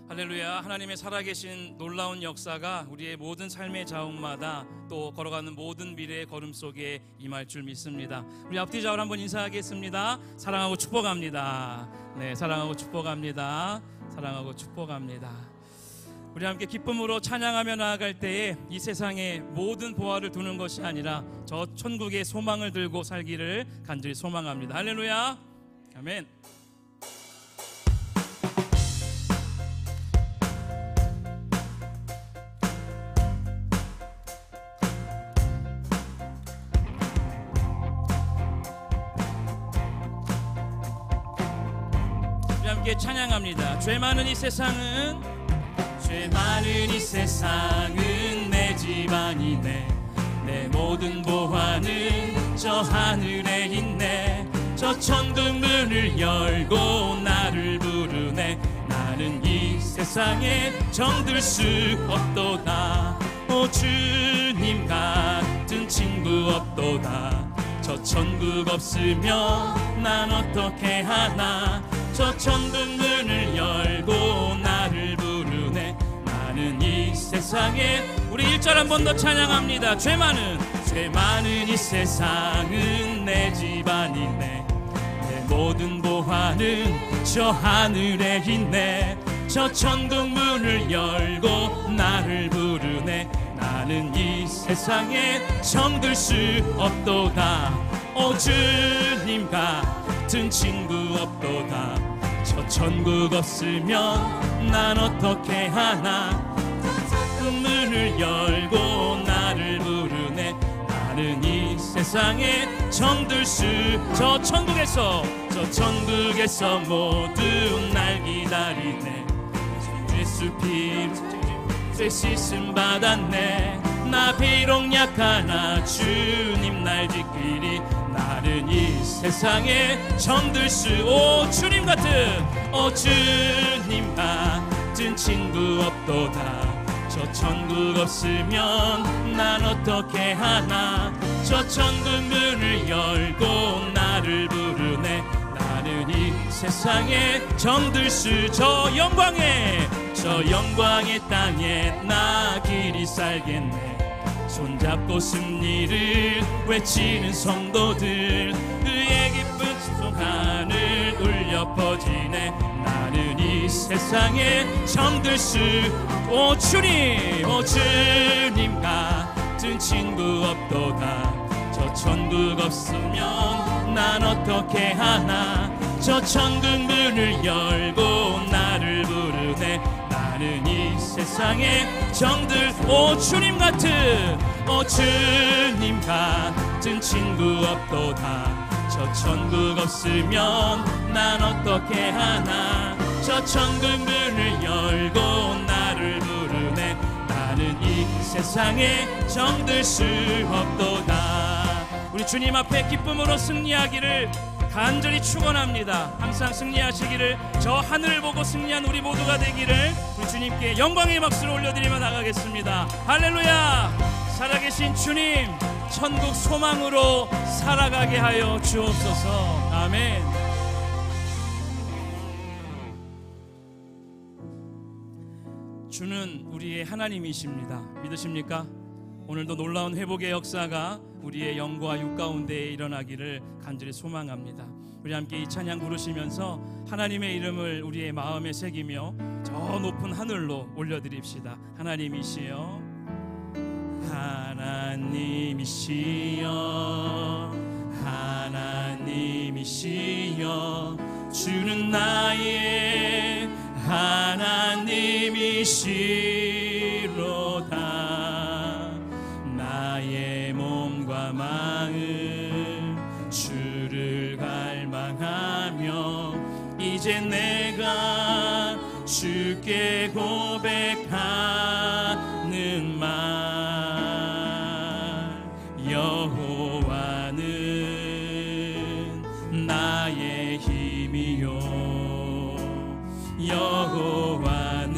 할렐루야. 하나님의 살아계신 놀라운 역사가 우리의 모든 삶의 자원마다 또 걸어가는 모든 미래의 걸음 속에 임할 줄 믿습니다. 우리 앞뒤 좌우로 한번 인사하겠습니다. 사랑하고 축복합니다. 네, 사랑하고 축복합니다. 사랑하고 축복합니다. 우리 함께 기쁨으로 찬양하며 나아갈 때에 이 세상에 모든 보화를 두는 것이 아니라 저 천국의 소망을 들고 살기를 간절히 소망합니다. 할렐루야. 아멘. 함께 찬양합니다. 죄 많은 이 세상은 내 집안이네. 내 모든 보화는 저 하늘에 있네. 저 천국 문을 열고 나를 부르네. 나는 이 세상에 정들 수 없도다. 오 주님 같은 친구 없도다. 저 천국 없으면 난 어떻게 하나. 저 천국 문을 열고 나를 부르네. 나는 이 세상에 우리 1절 한 번 더 찬양합니다. 죄 많은 이 세상은 내 집안이네. 내 모든 보화는 저 하늘에 있네. 저 천국 문을 열고 나를 부르네. 나는 이 세상에 정들 수 없도다. 오 주님 같은 친구 없도다. 저 천국 없으면 난 어떻게 하나. 그 문을 열고 나를 부르네. 나는 이 세상에 정들 수. 저 천국에서 모두 날 기다리네. 예수 피 죄 씻음 받았네. 나 비록 약하나 주님 날 지키리. 나는 이 세상에 정들 수. 오 주님 같은 친구 없도다. 저 천국 없으면 난 어떻게 하나. 저 천국 문을 열고 나를 부르네. 나는 이 세상에 정들 수. 저 영광의 땅에 나 길이 살겠네. 손잡고 승리를 외치는 성도들. 그의 기쁜 송 하늘 울려 퍼지네. 나는 이 세상에 정들 수. 오 주님 같은 친구 없도다. 저 천국 없으면 난 어떻게 하나. 저 천국 문을 열고 나를 부르네. 나는 이 세상에 정들. 오 주님 같은 친구 없도다. 저 천국 없으면 난 어떻게 하나. 저 천국 문을 열고 나를 부르네. 나는 이 세상에 정들 수 없도다. 우리 주님 앞에 기쁨으로 승리하기를 간절히 축원합니다. 항상 승리하시기를, 저 하늘을 보고 승리한 우리 모두가 되기를 우리 주님께 영광의 박수를 올려드리며 나가겠습니다. 할렐루야. 살아계신 주님, 천국 소망으로 살아가게 하여 주옵소서. 아멘. 주는 우리의 하나님이십니다. 믿으십니까? 오늘도 놀라운 회복의 역사가 우리의 영과 육 가운데 일어나기를 간절히 소망합니다. 우리 함께 이 찬양 부르시면서 하나님의 이름을 우리의 마음에 새기며 저 높은 하늘로 올려드립시다. 하나님이시여, 하나님이시여, 주는 나의 하나님이시로다. 나의 몸과 마음 주를 갈망하며 이제 내가 주께 고백하는 말. 여호와는 나의 힘이요, 여호와는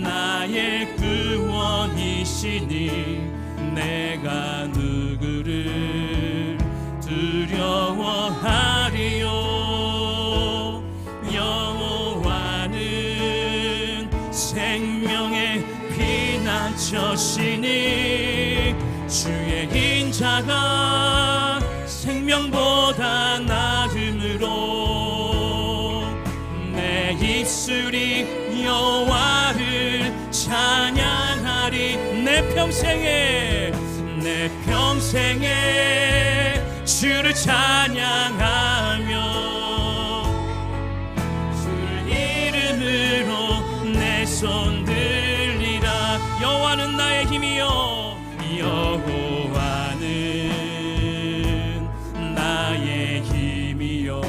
나의 구원이시니 내가 누구를 두려워하리요. 여호와는 쳤으니 주의 인자가 생명보다 나음으로 내 입술이 여호와를 찬양하리. 내 평생에 주를 찬양하며 주를 이름으로 내 손 들리라. 여호와는 나의 힘이요 여호와는 나의 힘이요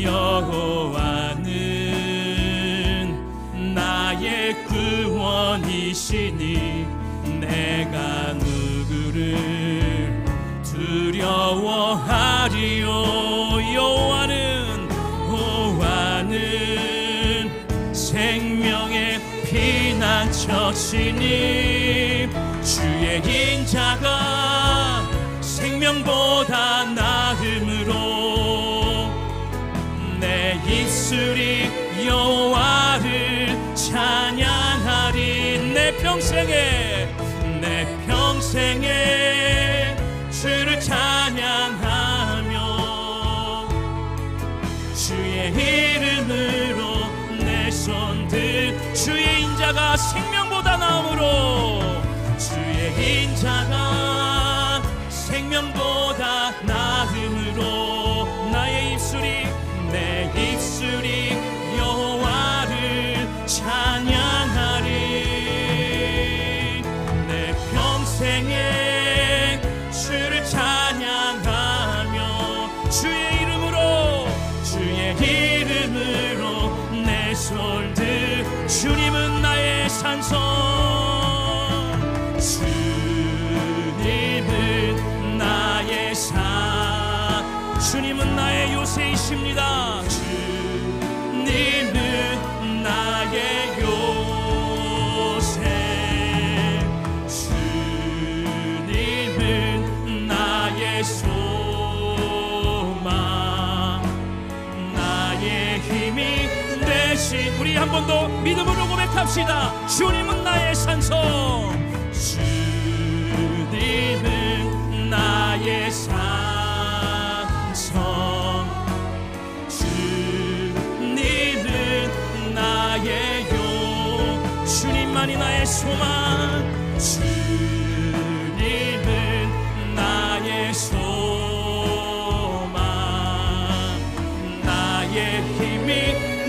여호와는 나의 구원이시니 내가 누구를 두려워하리요. 여호와는 생명의 피난처시니 주의 인자가 생명보다 나음으로 내 입술이 여호와를 찬양하리. 내 평생에 주를 찬양하며 주의 이름으로 내 손들. 주의 인자가 생명보다 나음으로 주의 인자가 생명보다 나음으로 내 입술이 여호와를 찬양하리. 내 평생에 주를 찬양하며 주의 이름으로 내 손들. 주님은 나의 산성, 주님은 나의 주님은 나의 요새이십니다. 주님은 나의 요새, 주님은 나의 소망, 나의 힘이 되신. 우리 한 번 더 믿음으로 고백합시다. 주님은 나의 산성, 주님은 나의 주님은 나의 주님만이 나의 소망, 주님은 나의 소망, 나의 힘이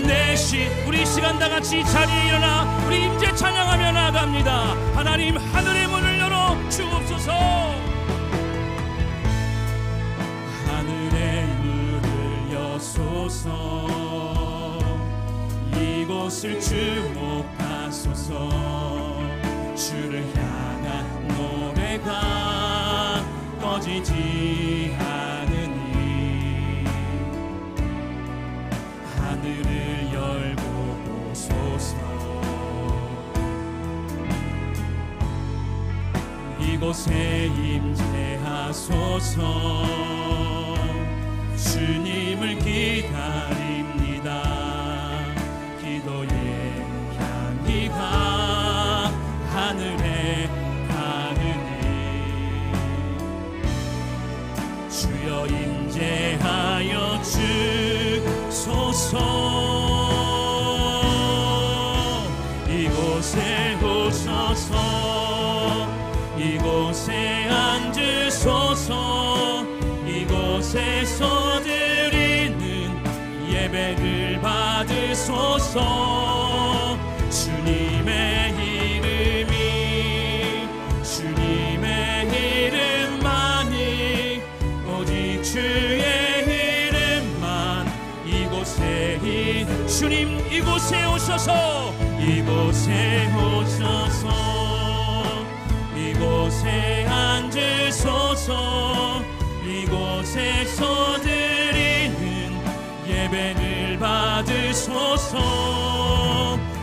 되신. 우리 시간 다 같이 자리에 일어나 우리 임재 찬양하며 나갑니다. 하나님, 하늘의 문을 열어 주옵소서. 하늘의 문을 여소서. 이곳을 주목하소서. 주를 향한 노래가 꺼지지 않으니 하늘을 열고 보소서. 이곳에 임재하소서. 주님을 기다립니다. 기도의 향기가 하늘에 닿으니 주여 임재하여 주소서. 이곳에 오소서. 이곳에 앉으소서. 이곳에서 드리는 예배를 받으소서. 주님의 이름만이 오직 주의 이름만. 주님 이곳에 오셔서. 이곳에 오셔서. 이곳에 앉으소서. 이곳에서 드리는 예배를 받으소서.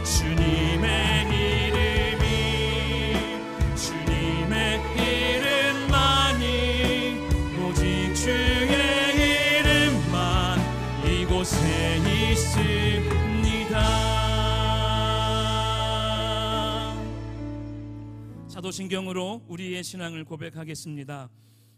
주님의 이름만이 오직 주의 이름만 이곳에 있습니다. 사도신경으로 우리의 신앙을 고백하겠습니다.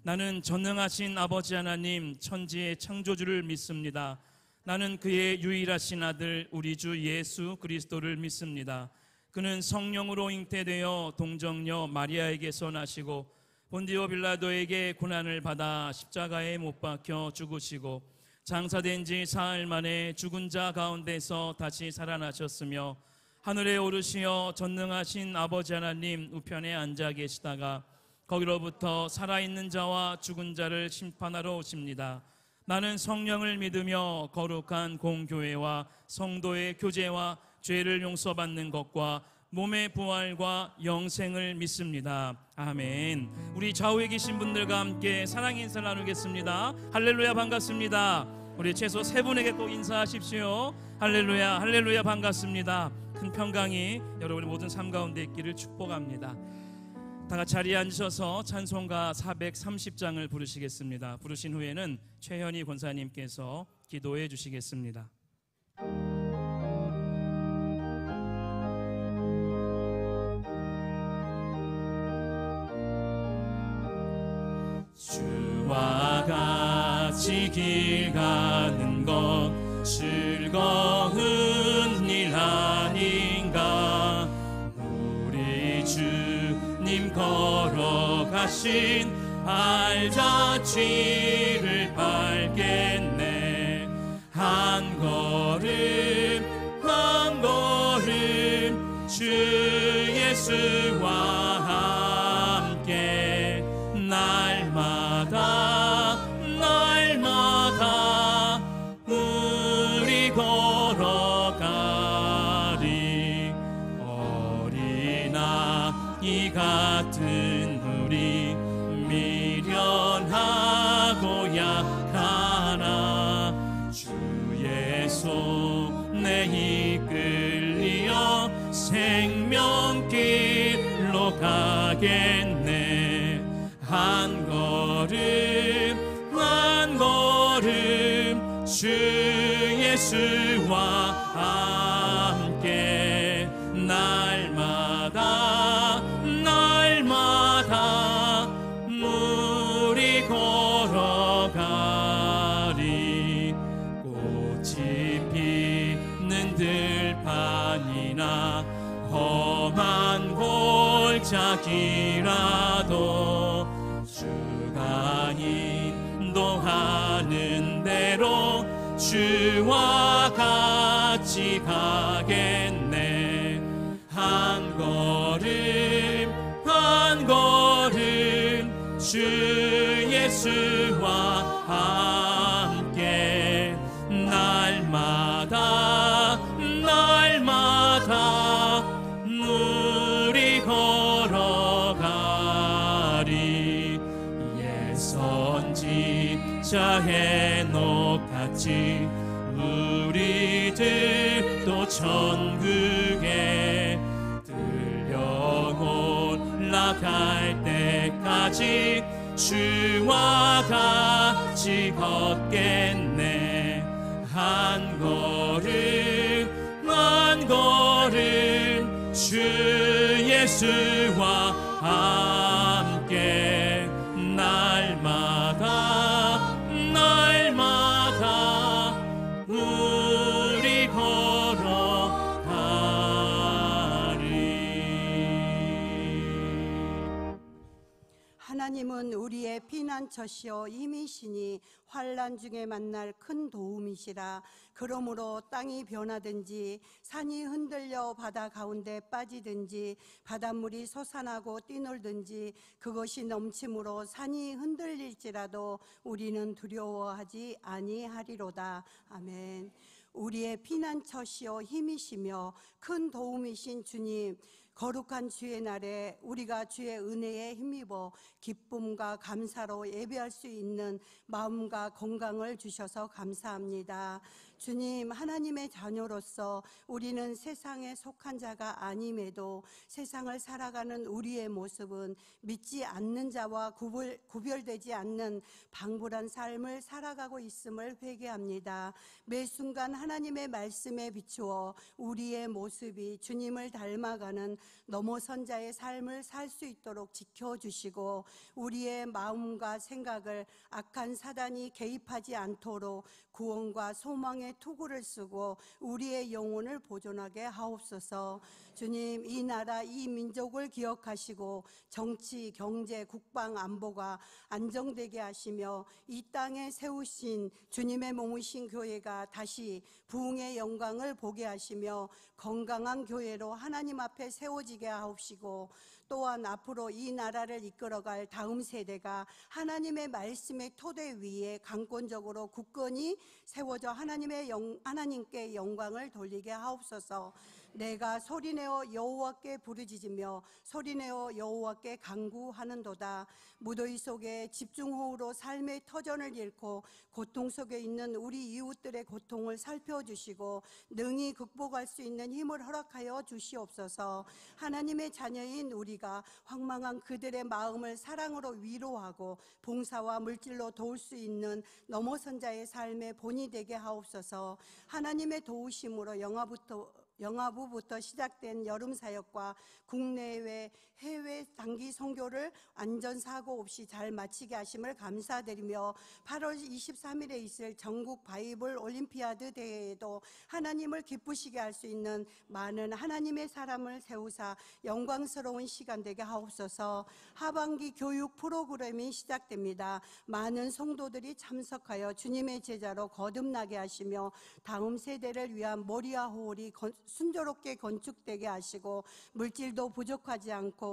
나는 전능하신 아버지 하나님 천지의 창조주를 믿습니다. 나는 그의 유일하신 아들 우리 주 예수 그리스도를 믿습니다. 그는 성령으로 잉태되어 동정녀 마리아에게서 나시고 본디오 빌라도에게 고난을 받아 십자가에 못 박혀 죽으시고 장사된 지 사흘 만에 죽은 자 가운데서 다시 살아나셨으며 하늘에 오르시어 전능하신 아버지 하나님 우편에 앉아 계시다가 거기로부터 살아있는 자와 죽은 자를 심판하러 오십니다. 나는 성령을 믿으며 거룩한 공교회와 성도의 교제와 죄를 용서받는 것과 몸의 부활과 영생을 믿습니다. 아멘. 우리 좌우에 계신 분들과 함께 사랑 인사를 나누겠습니다. 할렐루야 반갑습니다. 우리 최소 3분에게 꼭 인사하십시오. 할렐루야 할렐루야 반갑습니다. 큰 평강이 여러분의 모든 삶 가운데 있기를 축복합니다. 다 같이 자리에 앉으셔서 찬송가 430장을 부르시겠습니다. 부르신 후에는 최현희 권사님께서 기도해 주시겠습니다. 주와 같이 길 가는 것 즐거운 일 아닌가. 우리 주님 걸어가신 알자취를 밟겠네. 한 걸음 한 걸음 주 예수와 함께 날마다 날마다 우리 걸어가리. 어린아이 같은 우리 미련하고 약하나 주의 손에 이끌리어 생명길로 가겠네. 한 걸음 한 걸음 주 예수와 함께 날마다 날마다 우리 걸어가리. 꽃이 피는 들판이나 험한 골짜기라도 주가 인도하는 대로 주와 같이 가겠네. 한 걸음 한 걸음 주 예수와 함께 날마다 날마다 우리 걸어가리. 옛 선지자 헤녹같이 우리들도 천국에 들려 올라갈 때까지 주와 같이 걷겠네. 한 걸음 한 걸음 주 예수와 함께 날마다 날마다 우리 걸어가리. 하나님은 우리의 피난처시오 힘이시니 환난 중에 만날 큰 도움이시라. 그러므로 땅이 변하든지 산이 흔들려 바다 가운데 빠지든지 바닷물이 솟아나고 뛰놀든지 그것이 넘침으로 산이 흔들릴지라도 우리는 두려워하지 아니하리로다. 아멘. 우리의 피난처시오 힘이시며 큰 도움이신 주님, 거룩한 주의 날에 우리가 주의 은혜에 힘입어 기쁨과 감사로 예배할 수 있는 마음과 건강을 주셔서 감사합니다. 주님, 하나님의 자녀로서 우리는 세상에 속한 자가 아님에도 세상을 살아가는 우리의 모습은 믿지 않는 자와 구별되지 않는 방불한 삶을 살아가고 있음을 회개합니다. 매 순간 하나님의 말씀에 비추어 우리의 모습이 주님을 닮아가는 넘어선 자의 삶을 살 수 있도록 지켜주시고, 우리의 마음과 생각을 악한 사단이 개입하지 않도록 구원과 소망의 투구를 쓰고 우리의 영혼을 보존하게 하옵소서. 주님, 이 나라 이 민족을 기억하시고 정치, 경제, 국방, 안보가 안정되게 하시며 이 땅에 세우신 주님의 몸이신 교회가 다시 부흥의 영광을 보게 하시며 건강한 교회로 하나님 앞에 세워지게 하옵시고, 또한 앞으로 이 나라를 이끌어갈 다음 세대가 하나님의 말씀의 토대 위에 강권적으로 굳건히 세워져 하나님께 영광을 돌리게 하옵소서. 내가 소리내어 여호와께 부르짖으며 소리내어 여호와께 간구하는도다. 무더위 속에 집중호우로 삶의 터전을 잃고 고통 속에 있는 우리 이웃들의 고통을 살펴주시고 능히 극복할 수 있는 힘을 허락하여 주시옵소서. 하나님의 자녀인 우리가 황망한 그들의 마음을 사랑으로 위로하고 봉사와 물질로 도울 수 있는 넘어선 자의 삶의 본이 되게 하옵소서. 하나님의 도우심으로 영화부부터 시작된 여름 사역과 국내외 해외 단기 선교를 안전사고 없이 잘 마치게 하심을 감사드리며 8월 23일에 있을 전국 바이블 올림피아드 대회에도 하나님을 기쁘시게 할 수 있는 많은 하나님의 사람을 세우사 영광스러운 시간 되게 하옵소서. 하반기 교육 프로그램이 시작됩니다. 많은 성도들이 참석하여 주님의 제자로 거듭나게 하시며 다음 세대를 위한 모리아 홀이 순조롭게 건축되게 하시고 물질도 부족하지 않고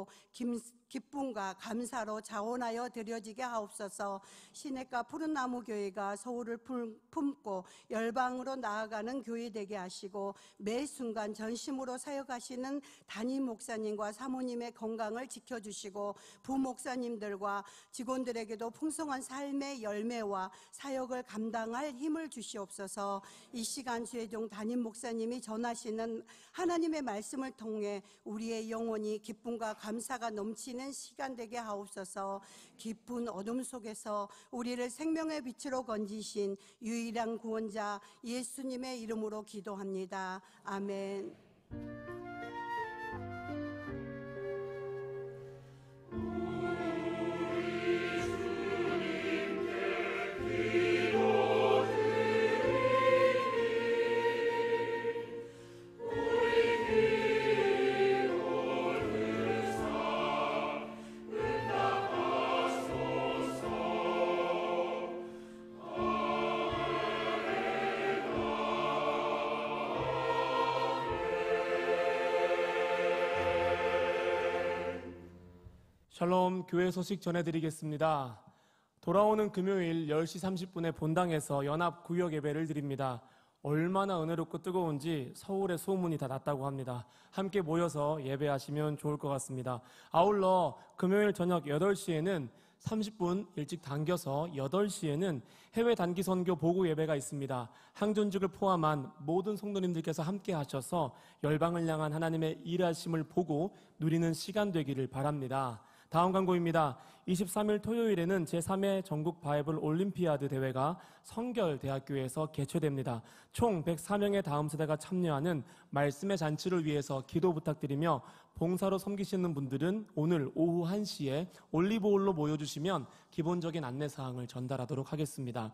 기쁨과 감사로 자원하여 드려지게 하옵소서. 시냇가 푸른나무 교회가 서울을 품고 열방으로 나아가는 교회 되게 하시고 매 순간 전심으로 사역하시는 담임 목사님과 사모님의 건강을 지켜주시고 부목사님들과 직원들에게도 풍성한 삶의 열매와 사역을 감당할 힘을 주시옵소서. 이 시간 최종 담임 목사님이 전하시는 하나님의 말씀을 통해 우리의 영혼이 기쁨과 감사가 넘치는 시간 되게 하옵소서. 깊은 어둠 속에서 우리를 생명의 빛으로 건지신 유일한 구원자 예수님의 이름으로 기도합니다. 아멘. 샬롬, 교회 소식 전해드리겠습니다. 돌아오는 금요일 10시 30분에 본당에서 연합구역 예배를 드립니다. 얼마나 은혜롭고 뜨거운지 서울의 소문이 다 났다고 합니다. 함께 모여서 예배하시면 좋을 것 같습니다. 아울러 금요일 저녁 8시에는 30분 일찍 당겨서 8시에는 해외 단기 선교 보고 예배가 있습니다. 항존직을 포함한 모든 성도님들께서 함께 하셔서 열방을 향한 하나님의 일하심을 보고 누리는 시간 되기를 바랍니다. 다음 광고입니다. 23일 토요일에는 제3회 전국 바이블 올림피아드 대회가 성결대학교에서 개최됩니다. 총 104명의 다음 세대가 참여하는 말씀의 잔치를 위해서 기도 부탁드리며 봉사로 섬기시는 분들은 오늘 오후 1시에 올리브홀로 모여주시면 기본적인 안내사항을 전달하도록 하겠습니다.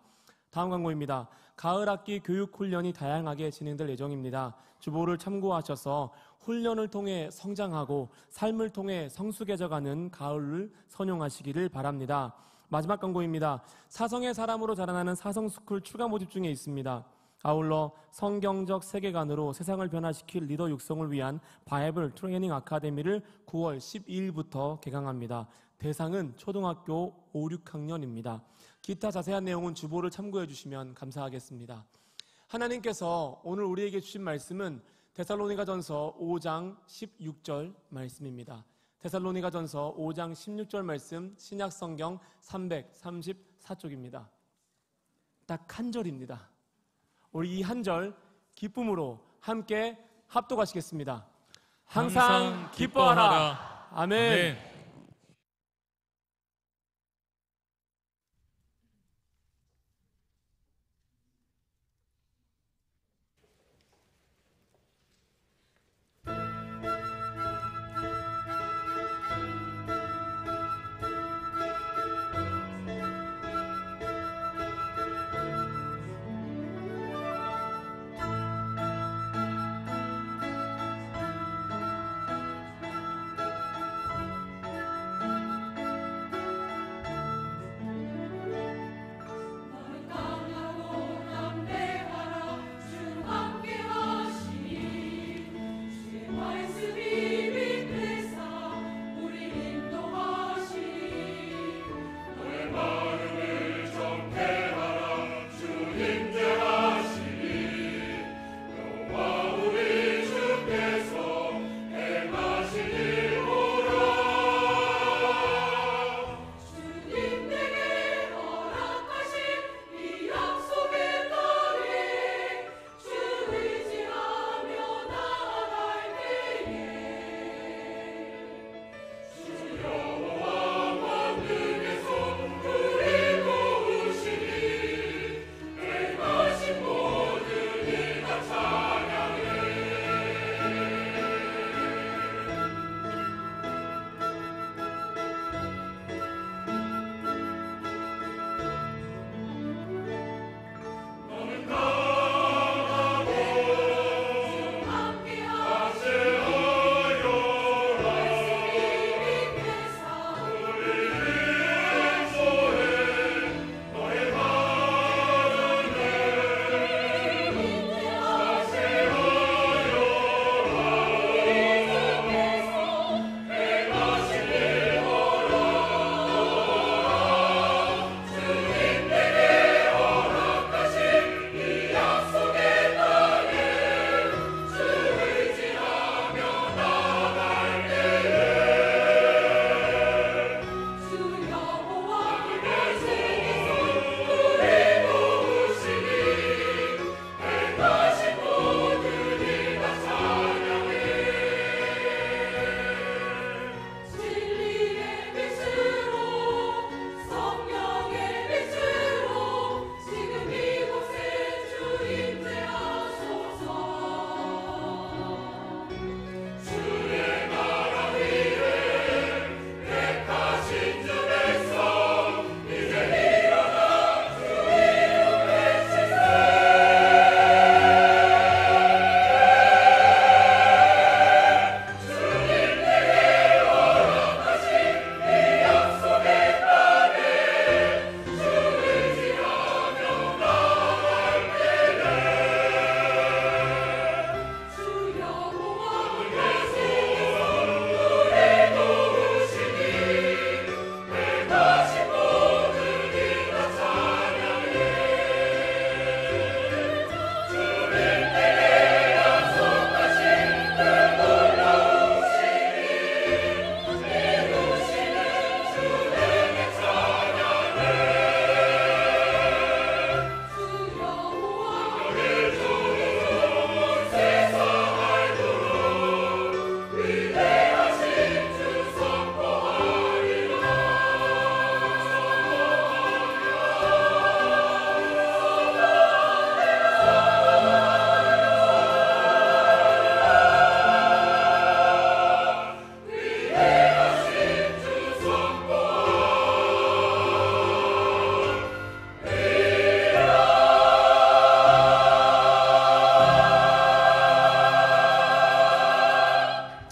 다음 광고입니다. 가을 학기 교육 훈련이 다양하게 진행될 예정입니다. 주보를 참고하셔서 훈련을 통해 성장하고 삶을 통해 성숙해져가는 가을을 선용하시기를 바랍니다. 마지막 광고입니다. 사성의 사람으로 자라나는 사성스쿨 추가 모집 중에 있습니다. 아울러 성경적 세계관으로 세상을 변화시킬 리더 육성을 위한 바이블 트레이닝 아카데미를 9월 12일부터 개강합니다. 대상은 초등학교 5, 6학년입니다. 기타 자세한 내용은 주보를 참고해 주시면 감사하겠습니다. 하나님께서 오늘 우리에게 주신 말씀은 데살로니가전서 5장 16절 말씀입니다. 데살로니가전서 5장 16절 말씀 신약성경 334쪽입니다. 딱 한 절입니다. 우리 이 한 절 기쁨으로 함께 합독하시겠습니다. 항상 기뻐하라. 아멘.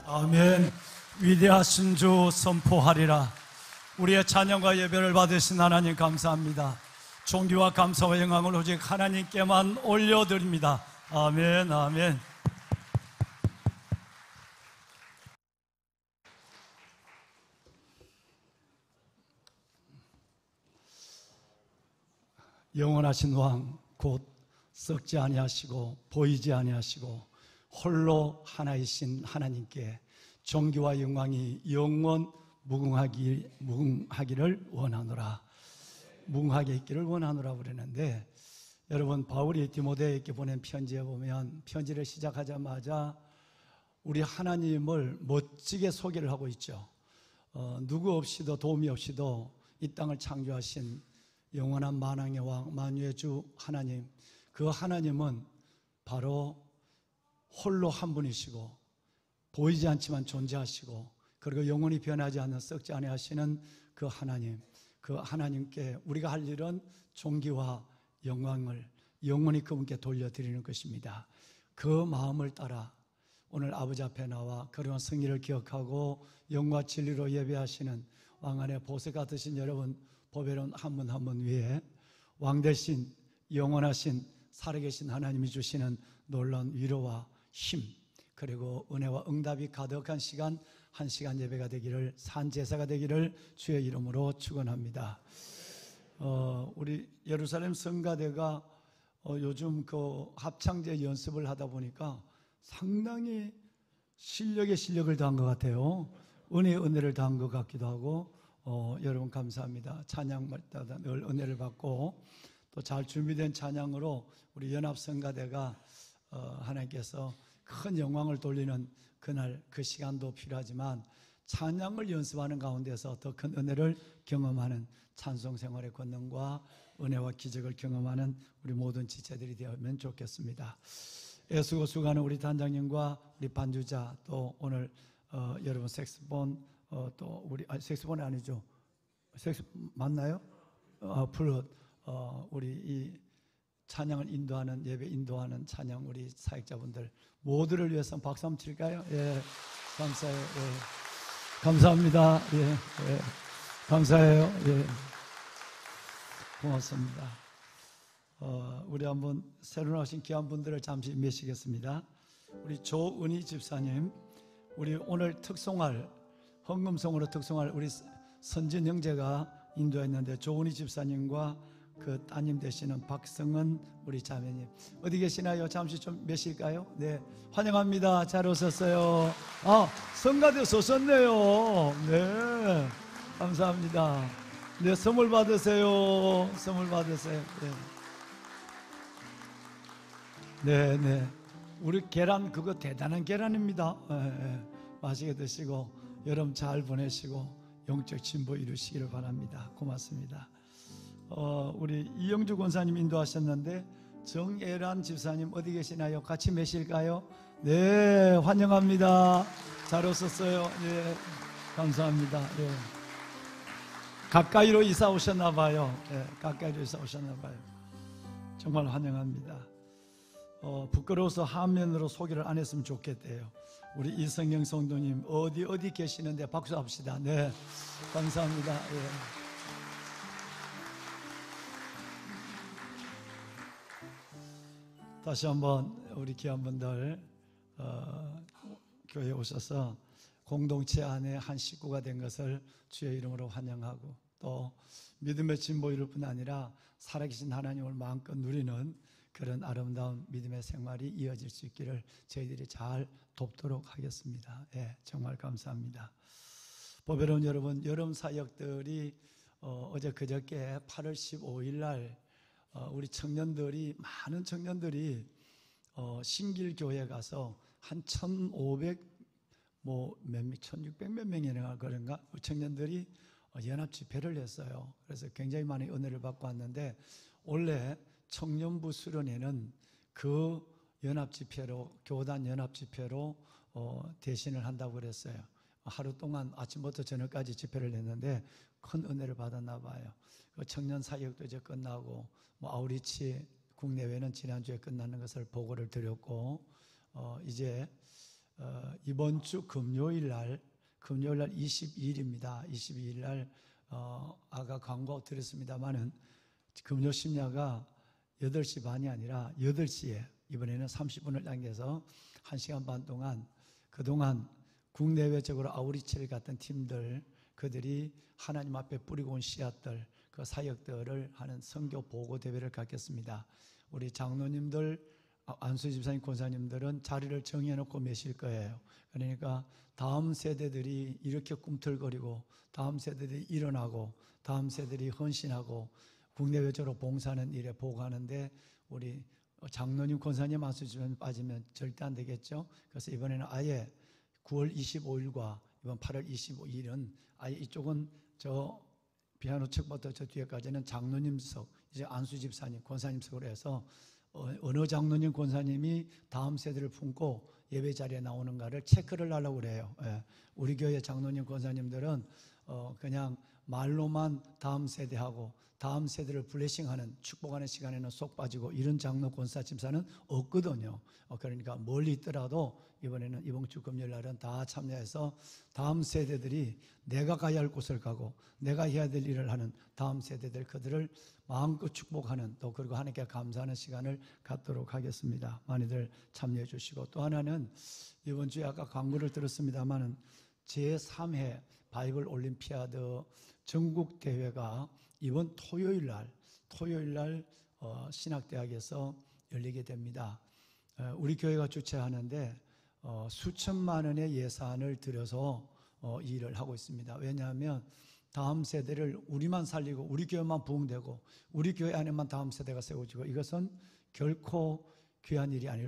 아멘. 위대하신 주 선포하리라. 우리의 찬양과 예배를 받으신 하나님 감사합니다. 존귀와 감사와 영광을 오직 하나님께만 올려드립니다. 아멘, 아멘. 영원하신 왕 곧 썩지 아니하시고 보이지 아니하시고 홀로 하나이신 하나님께 존귀와 영광이 영원 무궁하기를 원하노라. 무궁하게 있기를 원하노라 그러는데, 여러분, 바울이 디모데에게 보낸 편지에 보면 편지를 시작하자마자 우리 하나님을 멋지게 소개를 하고 있죠. 누구 없이도 도움이 없이도 이 땅을 창조하신 영원한 만왕의 왕 만유의 주 하나님, 그 하나님은 바로 홀로 한 분이시고 보이지 않지만 존재하시고 그리고 영원히 변하지 않는 썩지 아니하시는 그 하나님, 그 하나님께 우리가 할 일은 존귀와 영광을 영원히 그분께 돌려드리는 것입니다. 그 마음을 따라 오늘 아버지 앞에 나와 그리운 승리를 기억하고 영과 진리로 예배하시는 왕 안에 보석 되신 여러분, 보배로운 한 분 한 분 위에 왕 대신 영원하신 살아계신 하나님이 주시는 놀라운 위로와 힘, 그리고 은혜와 응답이 가득한 시간, 한 시간 예배가 되기를, 산제사가 되기를 주의 이름으로 축원합니다. 우리 예루살렘 성가대가 요즘 그 합창제 연습을 하다 보니까 상당히 실력을 더한 것 같아요. 은혜를 더한 것 같기도 하고, 여러분 감사합니다. 찬양마다 늘 은혜를 받고 또 잘 준비된 찬양으로 우리 연합성가대가 하나님께서 큰 영광을 돌리는 그날 그 시간도 필요하지만 찬양을 연습하는 가운데서 더 큰 은혜를 경험하는 찬송 생활의 권능과 은혜와 기적을 경험하는 우리 모든 지체들이 되면 좋겠습니다. 애쓰고 수고하는 우리 단장님과 우리 반주자, 또 오늘 여러분 색스폰, 또 우리 색스폰이 아니죠, 맞나요? 플룻, 우리 이 찬양을 인도하는, 예배 인도하는 찬양 우리 사역자분들 모두를 위해서 박수 한번 칠까요? 예, 감사해요. 예, 감사합니다. 예, 예, 감사해요. 예, 고맙습니다. 우리 한번 새로 나오신 귀한 분들을 잠시 모시겠습니다. 우리 조은희 집사님, 우리 오늘 특송할, 헌금송으로 특송할 우리 선진 형제가 인도했는데 조은희 집사님과 그 따님 되시는 박성은 우리 자매님 어디 계시나요? 잠시 좀 모실까요? 네, 환영합니다. 잘 오셨어요. 성가대 오셨네요. 네, 감사합니다. 네, 선물 받으세요. 선물 받으세요. 네, 네. 우리 계란 그거 대단한 계란입니다. 맛있게 드시고 여름 잘 보내시고 영적 진보 이루시기를 바랍니다. 고맙습니다. 우리 이영주 권사님 인도하셨는데 정애란 집사님 어디 계시나요? 같이 모실까요? 네, 환영합니다. 잘 오셨어요. 네, 감사합니다. 네. 가까이로 이사 오셨나 봐요. 네, 가까이로 이사 오셨나 봐요. 정말 환영합니다. 부끄러워서 화면으로 소개를 안 했으면 좋겠대요. 우리 이성영 성도님 어디 계시는데 박수 합시다. 네, 감사합니다. 예. 다시 한번 우리 귀한 분들 교회에 오셔서 공동체 안에 한 식구가 된 것을 주의 이름으로 환영하고, 또 믿음의 진보 이룰 뿐 아니라 살아계신 하나님을 마음껏 누리는 그런 아름다운 믿음의 생활이 이어질 수 있기를 저희들이 잘 돕도록 하겠습니다. 예, 정말 감사합니다. 보배로운 여러분, 여름 사역들이 어제 그저께 8월 15일 날 우리 청년들이, 많은 청년들이 신길교회 가서 한 1,500 1600 몇 명이나 그런가 청년들이 연합 집회를 했어요. 그래서 굉장히 많은 은혜를 받고 왔는데, 원래 청년부 수련회는 그 연합 집회로, 교단 연합 집회로 대신을 한다고 그랬어요. 하루 동안 아침부터 저녁까지 집회를 했는데 큰 은혜를 받았나 봐요. 그 청년 사역도 이제 끝나고, 아우리치 국내외는 지난주에 끝나는 것을 보고를 드렸고, 이제 이번 주 금요일 날 22일입니다. 22일 날 아까 광고 드렸습니다마는 금요 심야가 8시 반이 아니라 8시에 이번에는 30분을 당겨서 1시간 반 동안, 그동안 국내외적으로 아우리치를 갔던 팀들, 그들이 하나님 앞에 뿌리고 온 씨앗들, 그 사역들을 하는 선교 보고 대회를 갖겠습니다. 우리 장로님들, 안수 집사님, 권사님들은 자리를 정해놓고 매실 거예요. 그러니까 다음 세대들이 이렇게 꿈틀거리고, 다음 세대들이 일어나고, 다음 세대들이 헌신하고 국내외적으로 봉사하는 일에 보고하는데 우리 장로님, 권사님 안수집에 빠지면 절대 안 되겠죠. 그래서 이번에는 아예 9월 25일과 이번 8월 25일은 아예 이쪽은 저 피아노 측부터 저 뒤에까지는 장로님석, 이제 안수집사님, 권사님석으로 해서 어느 장로님, 권사님이 다음 세대를 품고 예배 자리에 나오는가를 체크를 하려고 그래요. 예. 우리 교회 장로님, 권사님들은 그냥 말로만 다음 세대하고 다음 세대를 블레싱하는, 축복하는 시간에는 쏙 빠지고 이런 장로, 권사, 집사는 없거든요. 그러니까 멀리 있더라도 이번에는 이번 주 금요일 날은 다 참여해서 다음 세대들이 내가 가야 할 곳을 가고 내가 해야 될 일을 하는 다음 세대들, 그들을 마음껏 축복하는, 또 그리고 하나님께 감사하는 시간을 갖도록 하겠습니다. 많이들 참여해 주시고, 또 하나는 이번 주에 아까 광고를 들었습니다마는 제3회 바이블 올림피아드 전국 대회가 이번 토요일 날 신학대학에서 열리게 됩니다. 우리 교회가 주최하는데 수천만 원의 예산을 들여서 이 일을 하고 있습니다. 왜냐하면 다음 세대를 우리만 살리고 우리 교회만 부흥되고 우리 교회 안에만 다음 세대가 세워지고, 이것은 결코 귀한 일이 아닐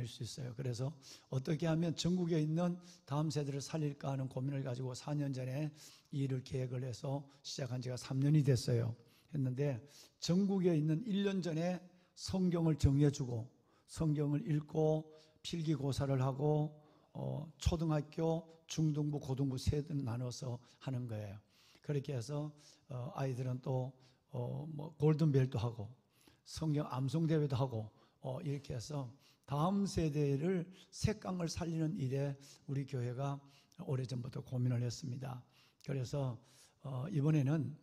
수 있어요. 그래서 어떻게 하면 전국에 있는 다음 세대를 살릴까 하는 고민을 가지고 4년 전에 이 일을 계획을 해서 시작한 지가 3년이 됐어요. 했는데 전국에 있는 1년 전에 성경을 정리해주고 성경을 읽고 필기고사를 하고 초등학교, 중등부, 고등부 세대 나눠서 하는 거예요. 그렇게 해서 아이들은 또 골든벨도 하고 성경 암송대회도 하고 이렇게 해서 다음 세대를 색강을 살리는 일에 우리 교회가 오래전부터 고민을 했습니다. 그래서 이번에는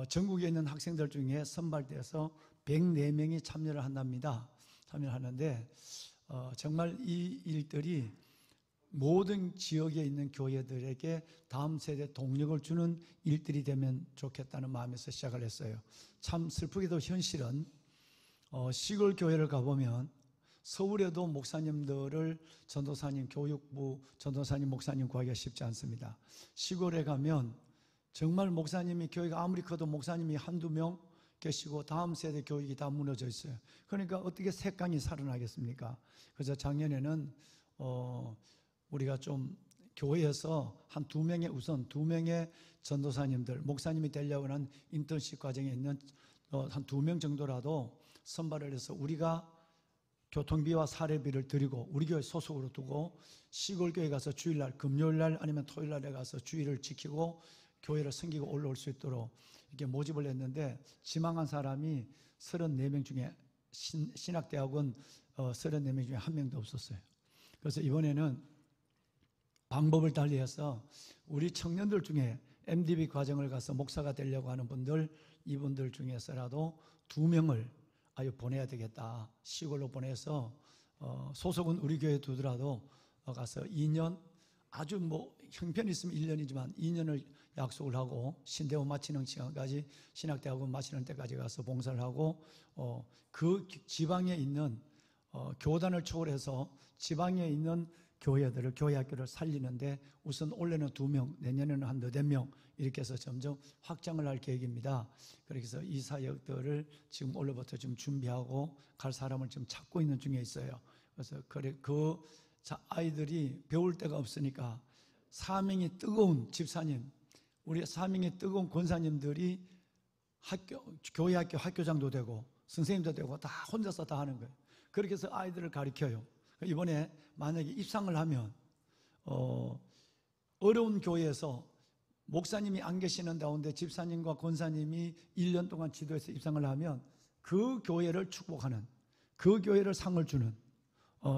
전국에 있는 학생들 중에 선발돼서 104명이 참여를 한답니다. 참여를 하는데 정말 이 일들이 모든 지역에 있는 교회들에게 다음 세대 동력을 주는 일들이 되면 좋겠다는 마음에서 시작을 했어요. 참 슬프게도 현실은 시골 교회를 가보면 서울에도 목사님들을 전도사님, 교육부 전도사님, 목사님 구하기가 쉽지 않습니다. 시골에 가면 정말 목사님이, 교회가 아무리 커도 목사님이 한두 명 계시고 다음 세대 교육이 다 무너져 있어요. 그러니까 어떻게 색강이 살아나겠습니까? 그래서 작년에는 우리가 좀 교회에서 한 2명의 우선 2명의 전도사님들, 목사님이 되려고 하는 인턴십 과정에 있는 한 2명 정도라도 선발을 해서 우리가 교통비와 사례비를 드리고 우리 교회 소속으로 두고 시골 교회 가서 주일날, 금요일날 아니면 토요일날에 가서 주일을 지키고 교회를 섬기고 올라올 수 있도록 이렇게 모집을 했는데, 지망한 사람이 34명 중에 신학대학원 34명 중에 한 명도 없었어요. 그래서 이번에는 방법을 달리해서 우리 청년들 중에 MDB 과정을 가서 목사가 되려고 하는 분들, 이분들 중에서라도 2명을 아유 보내야 되겠다. 시골로 보내서 소속은 우리 교회에 두더라도 가서 2년, 아주 형편이 있으면 1년이지만 2년을 약속을 하고 신대원 마치는 시간까지, 신학대학원 마치는 때까지 가서 봉사를 하고 그 지방에 있는 교단을 초월해서 지방에 있는 교회들을, 교회 학교를 살리는데 우선 올해는 2명, 내년에는 한 4명 이렇게 해서 점점 확장을 할 계획입니다. 그래서 이 사역들을 지금 올해부터 좀 준비하고 갈 사람을 지금 찾고 있는 중에 있어요. 그래서 그 아이들이 배울 데가 없으니까 사명이 뜨거운 집사님, 우리 사명이 뜨거운 권사님들이 교회 학교 학교장도 되고 선생님도 되고 다 혼자서 다 하는 거예요. 그렇게 해서 아이들을 가르쳐요. 이번에 만약에 입상을 하면 어려운 교회에서 목사님이 안 계시는 가운데 집사님과 권사님이 1년 동안 지도해서 입상을 하면 그 교회를 축복하는, 그 교회를 상을 주는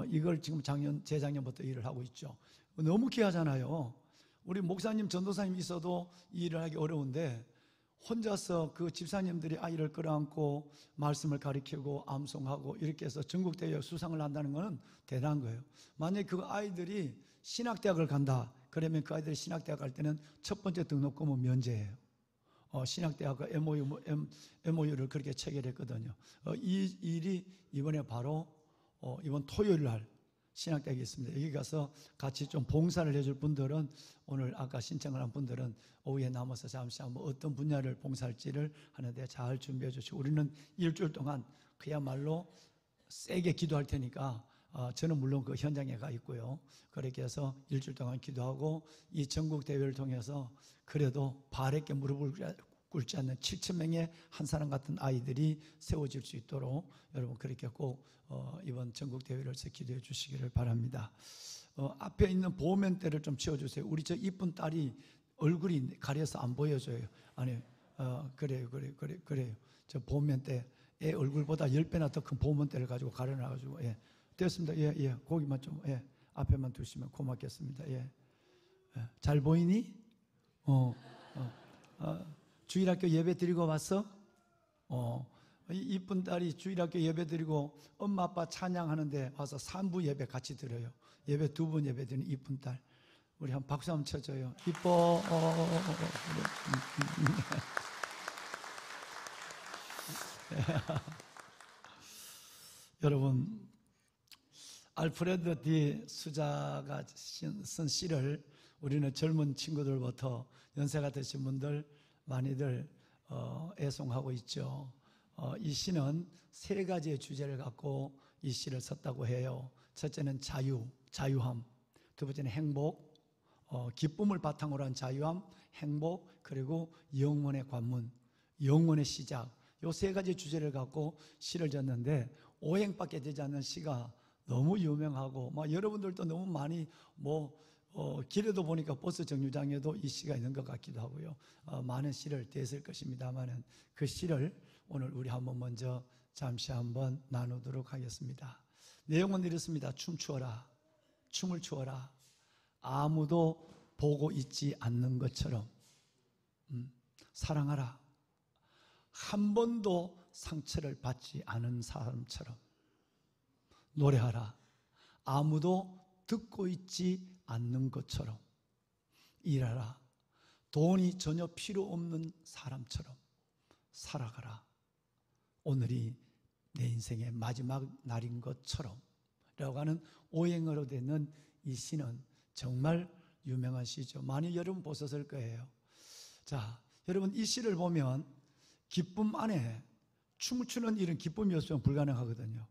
이걸 지금 재작년부터 일을 하고 있죠. 너무 귀하잖아요. 우리 목사님, 전도사님 있어도 이 일을 하기 어려운데 혼자서 그 집사님들이 아이를 끌어안고 말씀을 가르치고 암송하고 이렇게 해서 전국대회 수상을 한다는 것은 대단한 거예요. 만약에 그 아이들이 신학대학을 간다 그러면 그 아이들이 신학대학 갈 때는 첫 번째 등록금은 면제예요. 신학대학과 MOU를 그렇게 체결했거든요. 이 일이 이번에 바로 이번 토요일 날 신학대학이 있습니다. 여기 가서 같이 좀 봉사를 해줄 분들은 오늘 아까 신청을 한 분들은 오후에 남아서 잠시 한번 어떤 분야를 봉사할지를 하는데 잘 준비해 주시고 우리는 일주일 동안 그야말로 세게 기도할 테니까 저는 물론 그 현장에 가 있고요. 그렇게 해서 일주일 동안 기도하고 이 전국 대회를 통해서 그래도 바르게 무릎을 꿇지 않는 7,000명의 한 사람 같은 아이들이 세워질 수 있도록 여러분 그렇게 꼭 이번 전국 대회를 위해서 기도해 주시기를 바랍니다. 앞에 있는 보면대를 좀 치워주세요. 우리 저 이쁜 딸이 얼굴이 가려서 안 보여줘요. 아니, 그래요. 저 보면대 애 얼굴보다 10배나 더 큰 보면대를 가지고 가려놔가지고, 예. 됐습니다. 예. 거기만 좀, 예. 앞에만 두시면 고맙겠습니다. 예. 잘 보이니? 주일학교 예배 드리고 왔어? 이 이쁜 딸이 주일학교 예배 드리고 엄마 아빠 찬양하는데 와서 3부 예배 같이 드려요. 예배 2번 예배 드리는 이쁜 딸. 우리 한 박수 한번 쳐줘요. 이뻐. 여러분, 알프레드 디 수자가 쓴 시를 우리는 젊은 친구들부터 연세가 드신 분들 많이들 애송하고 있죠. 이 시는 3가지의 주제를 갖고 이 시를 썼다고 해요. 첫째는 자유함. 두 번째는 행복, 기쁨을 바탕으로 한 자유함, 행복, 그리고 영원의 관문, 영원의 시작. 이 3가지 주제를 갖고 시를 졌는데 5행밖에 되지 않는 시가 너무 유명하고 여러분들도 너무 많이 길에도 보니까 버스 정류장에도 이 시가 있는 것 같기도 하고요. 많은 시를 대했을 것입니다만 그 시를 오늘 우리 한번 먼저 잠시 한번 나누도록 하겠습니다. 내용은 이렇습니다. 춤추어라. 춤을 추어라. 아무도 보고 있지 않는 것처럼 사랑하라. 한 번도 상처를 받지 않은 사람처럼 노래하라. 아무도 듣고 있지 않는 것처럼 일하라. 돈이 전혀 필요 없는 사람처럼 살아가라. 오늘이 내 인생의 마지막 날인 것처럼 라고 하는 오행어로 되는 이 시는 정말 유명한 시죠. 많이 여러분 보셨을 거예요. 자, 여러분 이 시를 보면 기쁨 안에 춤을 추는 일은 기쁨이 없으면 불가능하거든요.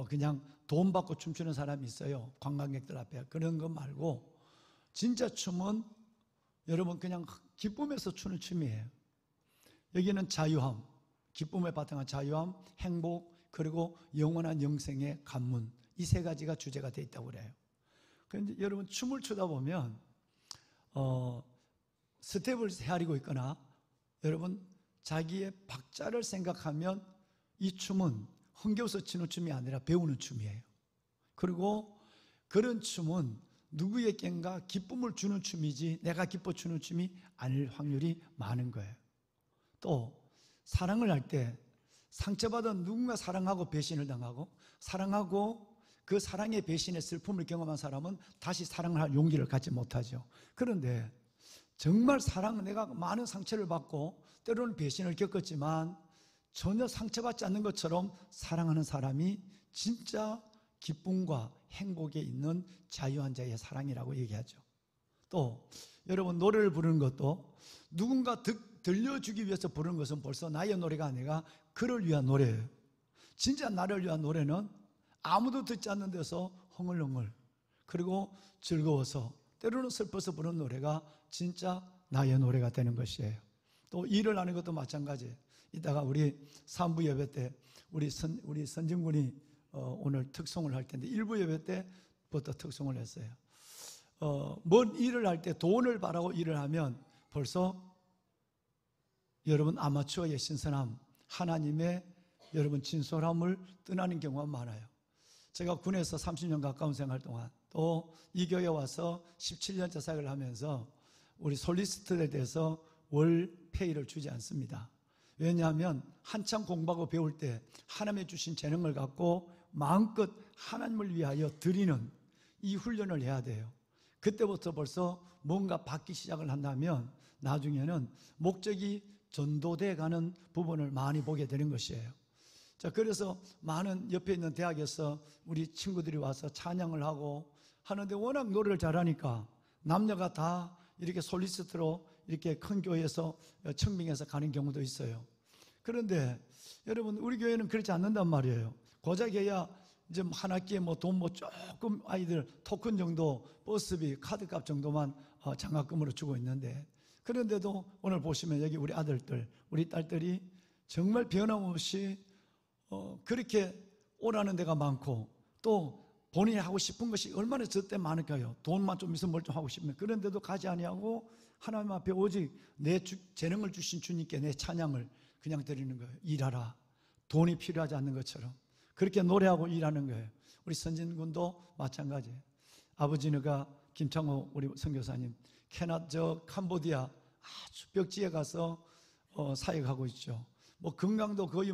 그냥 돈 받고 춤추는 사람이 있어요. 관광객들 앞에. 그런 거 말고 진짜 춤은 여러분 그냥 기쁨에서 추는 춤이에요. 여기는 자유함, 기쁨에 바탕한 자유함, 행복, 그리고 영원한 영생의 관문, 이 3가지가 주제가 되어 있다고 그래요. 그런데 여러분 춤을 추다 보면 스텝을 헤아리고 있거나 여러분 자기의 박자를 생각하면 이 춤은 흥겨워서 추는 춤이 아니라 배우는 춤이에요. 그리고 그런 춤은 누구에겐가 기쁨을 주는 춤이지 내가 기뻐 추는 춤이 아닐 확률이 많은 거예요. 또 사랑을 할 때 상처받은 누군가 사랑하고 배신을 당하고 사랑하고 그 사랑의 배신의 슬픔을 경험한 사람은 다시 사랑을 할 용기를 갖지 못하죠. 그런데 정말 내가 많은 상처를 받고 때로는 배신을 겪었지만 전혀 상처받지 않는 것처럼 사랑하는 사람이 진짜 기쁨과 행복에 있는 자유한 자의 사랑이라고 얘기하죠. 또 여러분 노래를 부르는 것도 누군가 들려주기 위해서 부르는 것은 벌써 나의 노래가 아니라 그를 위한 노래예요. 진짜 나를 위한 노래는 아무도 듣지 않는 데서 흥얼흥얼 그리고 즐거워서 때로는 슬퍼서 부르는 노래가 진짜 나의 노래가 되는 것이에요. 또 일을 하는 것도 마찬가지예요. 이따가 우리 3부 예배 때 우리 선진군이 오늘 특송을 할 텐데 1부 예배 때부터 특송을 했어요. 뭔 일을 할 때 돈을 바라고 일을 하면 벌써 여러분 아마추어의 신선함, 하나님의 여러분 진솔함을 떠나는 경우가 많아요. 제가 군에서 30년 가까운 생활 동안 또 이 교회에 와서 17년차 사역을 하면서 우리 솔리스트에 대해서 월 페이를 주지 않습니다. 왜냐하면 한참 공부하고 배울 때 하나님의 주신 재능을 갖고 마음껏 하나님을 위하여 드리는 이 훈련을 해야 돼요. 그때부터 벌써 뭔가 받기 시작을 한다면 나중에는 목적이 전도돼 가는 부분을 많이 보게 되는 것이에요. 자, 그래서 많은 옆에 있는 대학에서 우리 친구들이 와서 찬양을 하고 하는데 워낙 노래를 잘하니까 남녀가 다 이렇게 솔리스트로 이렇게 큰 교회에서 청빙해서 가는 경우도 있어요. 그런데 여러분, 우리 교회는 그렇지 않는단 말이에요. 고작 해야 이제 한 학기에 돈 조금 아이들 토큰 정도, 버스비, 카드값 정도만 장학금으로 주고 있는데, 그런데도 오늘 보시면 여기 우리 아들들, 우리 딸들이 정말 변함없이 그렇게 오라는 데가 많고, 또 본인이 하고 싶은 것이 얼마나 저 때 많을까요? 돈만 좀 있으면 뭘 좀 하고 싶으면. 그런데도 가지 아니하고 하나님 앞에 오직 내 재능을 주신 주님께 내 찬양을 그냥 드리는 거예요. 일하라. 돈이 필요하지 않는 것처럼 그렇게 노래하고 일하는 거예요. 우리 선진군도 마찬가지예요. 아버지가 김창호 우리 선교사님 캄보디아 아주 벽지에 가서 사역하고 있죠. 건강도 거의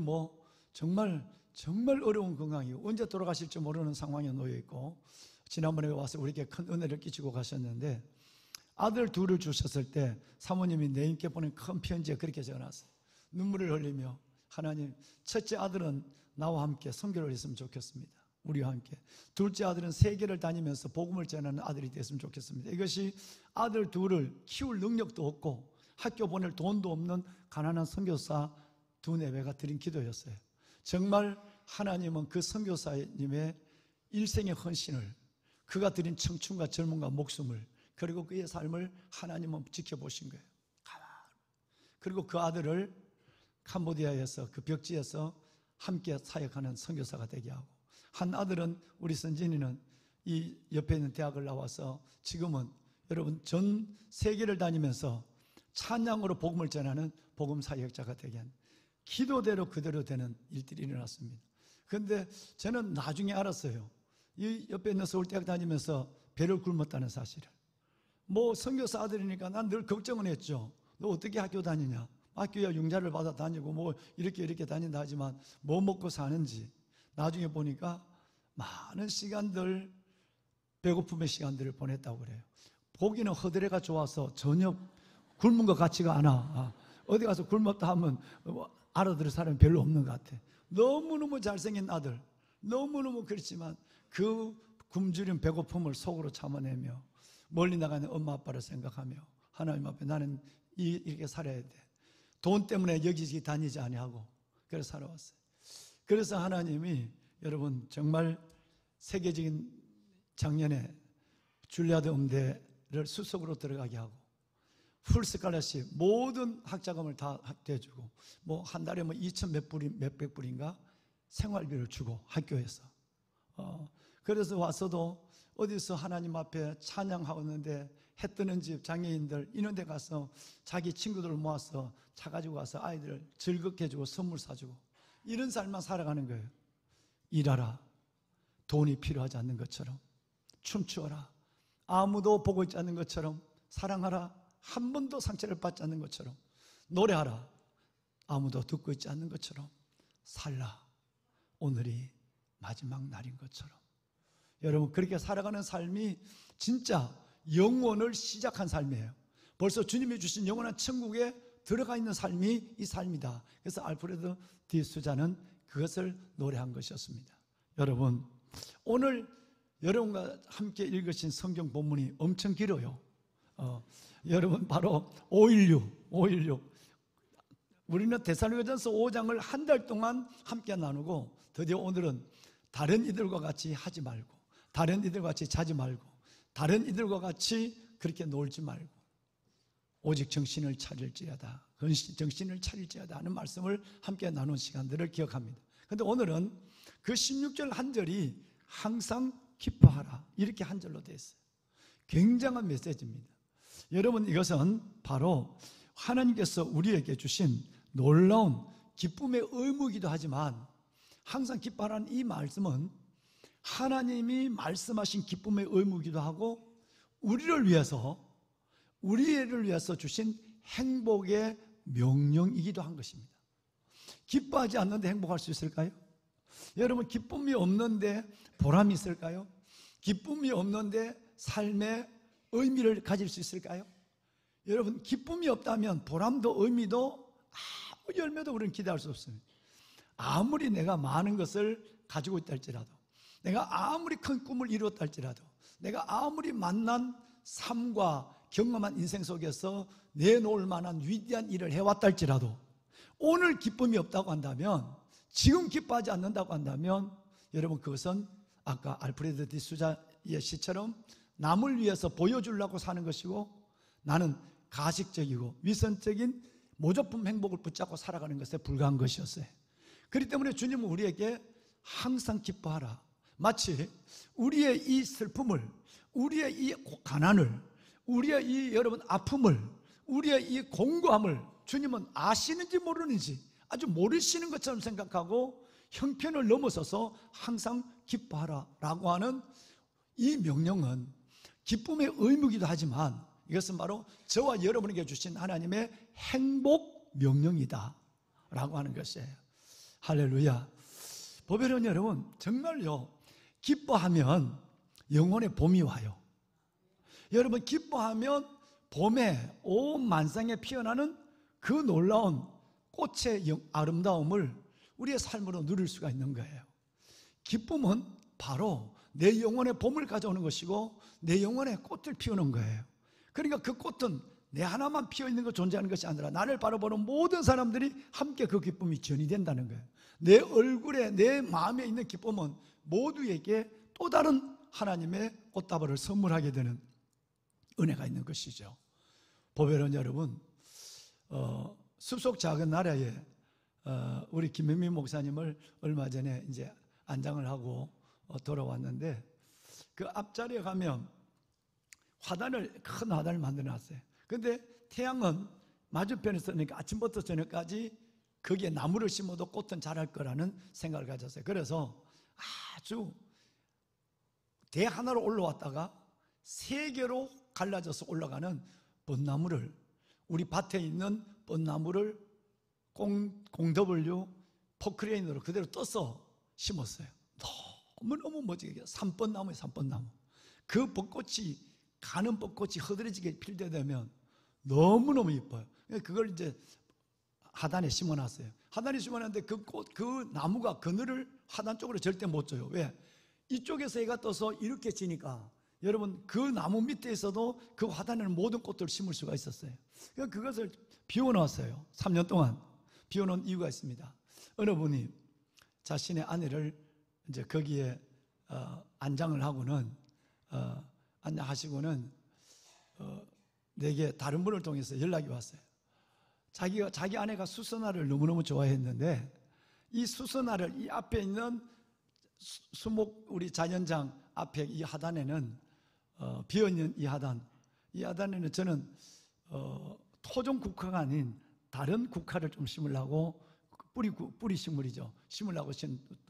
정말 어려운 건강이고 언제 돌아가실지 모르는 상황에 놓여 있고, 지난번에 와서 우리에게 큰 은혜를 끼치고 가셨는데 아들 둘을 주셨을 때 사모님이 내인께 보낸 큰 편지에 그렇게 적어놨어요. 눈물을 흘리며, 하나님, 첫째 아들은 나와 함께 선교를 했으면 좋겠습니다. 우리와 함께. 둘째 아들은 세계를 다니면서 복음을 전하는 아들이 됐으면 좋겠습니다. 이것이 아들 둘을 키울 능력도 없고 학교 보낼 돈도 없는 가난한 선교사 두 내외가 드린 기도였어요. 정말 하나님은 그 선교사님의 일생의 헌신을, 그가 드린 청춘과 젊음과 목숨을, 그리고 그의 삶을 하나님은 지켜보신 거예요. 그리고 그 아들을 캄보디아에서 그 벽지에서 함께 사역하는 선교사가 되게 하고, 한 아들은 우리 선진이는 이 옆에 있는 대학을 나와서 지금은 여러분 전 세계를 다니면서 찬양으로 복음을 전하는 복음 사역자가 되게 한, 기도대로 그대로 되는 일들이 일어났습니다. 그런데 저는 나중에 알았어요. 이 옆에 있는 서울대학 다니면서 배를 굶었다는 사실을. 선교사 아들이니까 난 늘 걱정은 했죠. 너 어떻게 학교 다니냐? 학교에 융자를 받아 다니고 이렇게 다닌다 하지만 먹고 사는지 나중에 보니까 많은 시간들, 배고픔의 시간들을 보냈다고 그래요. 보기는 허드레가 좋아서 전혀 굶은 것 같지가 않아. 어디 가서 굶었다 하면 알아들을 사람이 별로 없는 것 같아. 너무너무 잘생긴 아들, 너무너무 그렇지만 그 굶주린 배고픔을 속으로 참아내며 멀리 나가는 엄마 아빠를 생각하며 하나님 앞에 나는 이렇게 살아야 돼. 돈 때문에 여기저기 다니지 아니하고 그래서 살아왔어요. 그래서 하나님이 여러분 정말 세계적인 작년에 줄리아드 음대를 수석으로 들어가게 하고 풀스칼러십 모든 학자금을 다 대주고 한 달에 2천 몇백 불인가 생활비를 주고 학교에서 그래서 와서도 어디서 하나님 앞에 찬양하고 있는데 해 뜨는 집 장애인들 이런 데 가서 자기 친구들을 모아서 차 가지고 가서 아이들을 즐겁게 해주고 선물 사주고 이런 삶만 살아가는 거예요. 일하라. 돈이 필요하지 않는 것처럼. 춤추어라. 아무도 보고 있지 않는 것처럼. 사랑하라. 한 번도 상처를 받지 않는 것처럼. 노래하라. 아무도 듣고 있지 않는 것처럼. 살라. 오늘이 마지막 날인 것처럼. 여러분 그렇게 살아가는 삶이 진짜 영원을 시작한 삶이에요. 벌써 주님이 주신 영원한 천국에 들어가 있는 삶이 이 삶이다. 그래서 알프레드 디수자는 그것을 노래한 것이었습니다. 여러분 오늘 여러분과 함께 읽으신 성경 본문이 엄청 길어요. 여러분 바로 516 우리는 데살로니가전서 5장을 한 달 동안 함께 나누고 드디어 오늘은 다른 이들과 같이 하지 말고 다른 이들과 같이 자지 말고 다른 이들과 같이 그렇게 놀지 말고 오직 정신을 차릴지어다 하는 말씀을 함께 나눈 시간들을 기억합니다. 그런데 오늘은 그 16절 한 절이 항상 기뻐하라 이렇게 한 절로 되어 있어요. 굉장한 메시지입니다. 여러분 이것은 바로 하나님께서 우리에게 주신 놀라운 기쁨의 의무이기도 하지만 항상 기뻐하라는 이 말씀은 하나님이 말씀하신 기쁨의 의무이기도 하고 우리를 위해서 주신 행복의 명령이기도 한 것입니다. 기뻐하지 않는데 행복할 수 있을까요? 여러분 기쁨이 없는데 보람이 있을까요? 기쁨이 없는데 삶의 의미를 가질 수 있을까요? 여러분 기쁨이 없다면 보람도 의미도 아무 열매도 우리는 기대할 수 없습니다. 아무리 내가 많은 것을 가지고 있다 할지라도, 내가 아무리 큰 꿈을 이루었다 할지라도, 내가 아무리 만난 삶과 경험한 인생 속에서 내놓을 만한 위대한 일을 해왔다 할지라도 오늘 기쁨이 없다고 한다면, 지금 기뻐하지 않는다고 한다면, 여러분 그것은 아까 알프레드 디수자의 시처럼 남을 위해서 보여주려고 사는 것이고, 나는 가식적이고 위선적인 모조품 행복을 붙잡고 살아가는 것에 불과한 것이었어요. 그렇기 때문에 주님은 우리에게 항상 기뻐하라, 마치 우리의 이 슬픔을, 우리의 이 가난을, 우리의 이 여러분 아픔을, 우리의 이 공고함을 주님은 아시는지 모르는지 아주 모르시는 것처럼 생각하고 형편을 넘어서서 항상 기뻐하라 라고 하는 이 명령은 기쁨의 의무이기도 하지만 이것은 바로 저와 여러분에게 주신 하나님의 행복 명령이다 라고 하는 것이에요. 할렐루야. 보배로운 여러분, 정말요, 기뻐하면 영혼의 봄이 와요. 여러분, 기뻐하면 봄에 온 만상에 피어나는 그 놀라운 꽃의 아름다움을 우리의 삶으로 누릴 수가 있는 거예요. 기쁨은 바로 내 영혼의 봄을 가져오는 것이고 내 영혼의 꽃을 피우는 거예요. 그러니까 그 꽃은 내 하나만 피어있는 것 존재하는 것이 아니라 나를 바라보는 모든 사람들이 함께 그 기쁨이 전이 된다는 거예요. 내 얼굴에, 내 마음에 있는 기쁨은 모두에게 또 다른 하나님의 꽃다발을 선물하게 되는 은혜가 있는 것이죠. 보배로운 여러분, 숲속 작은 나라에 우리 김현민 목사님을 얼마 전에 이제 안장을 하고 돌아왔는데, 그 앞자리에 가면 큰 화단을 만들어 놨어요. 근데 태양은 맞은편에 있으니까 아침부터 저녁까지 거기에 나무를 심어도 꽃은 자랄 거라는 생각을 가졌어요. 그래서 아주 대 하나로 올라왔다가 세 개로 갈라져서 올라가는 벚나무를, 우리 밭에 있는 벚나무를 공W 포크레인으로 그대로 떠서 심었어요. 너무너무 멋지게 산벚나무예요. 산벚나무. 그 벚꽃이, 가는 벚꽃이 흐드러지게 필 때 되면 너무너무 이뻐요. 그걸 이제 하단에 심어놨어요. 하단에 심어놨는데 그 나무가 그늘을 하단 쪽으로 절대 못 줘요. 왜? 이쪽에서 해가 떠서 이렇게 지니까 여러분 그 나무 밑에 있어도 그 하단에는 모든 꽃들을 심을 수가 있었어요. 그러니까 그것을 비워놓았어요. 3년 동안 비워놓은 이유가 있습니다. 어느 분이 자신의 아내를 이제 거기에 안장을 하고는 안장하시고는 내게 다른 분을 통해서 연락이 왔어요. 자기 아내가 수선화를 너무너무 좋아했는데 이 수선화를 이 앞에 있는 수목 우리 자연장 앞에 이 하단에는 비어있는 이 하단에는 저는 토종 국화가 아닌 다른 국화를 좀 심으려고 뿌리 식물이죠. 심으려고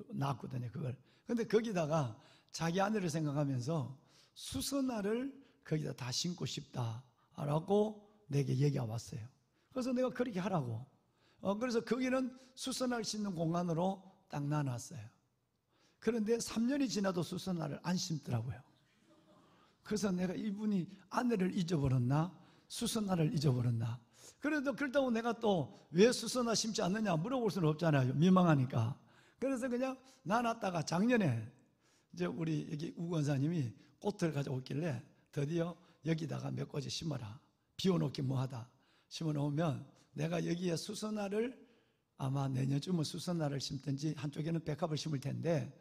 놨거든요. 그걸. 근데 거기다가 자기 아내를 생각하면서 수선화를 거기다 다 심고 싶다라고 내게 얘기가 왔어요. 그래서 내가 그렇게 하라고. 그래서 거기는 수선화를 심는 공간으로 딱 놔놨어요. 그런데 3년이 지나도 수선화를 안 심더라고요. 그래서 내가 이분이 아내를 잊어버렸나? 수선화를 잊어버렸나? 그렇다고 내가 또 왜 수선화 심지 않느냐 물어볼 수는 없잖아요. 민망하니까. 그래서 그냥 놔놨다가 작년에 이제 우리 여기 우 권사님이 꽃을 가져오길래 드디어 여기다가 몇 가지 심어라. 비워놓기 뭐하다. 심어놓으면 내가 여기에 수선화를 아마 내년쯤은 수선화를 심든지 한쪽에는 백합을 심을 텐데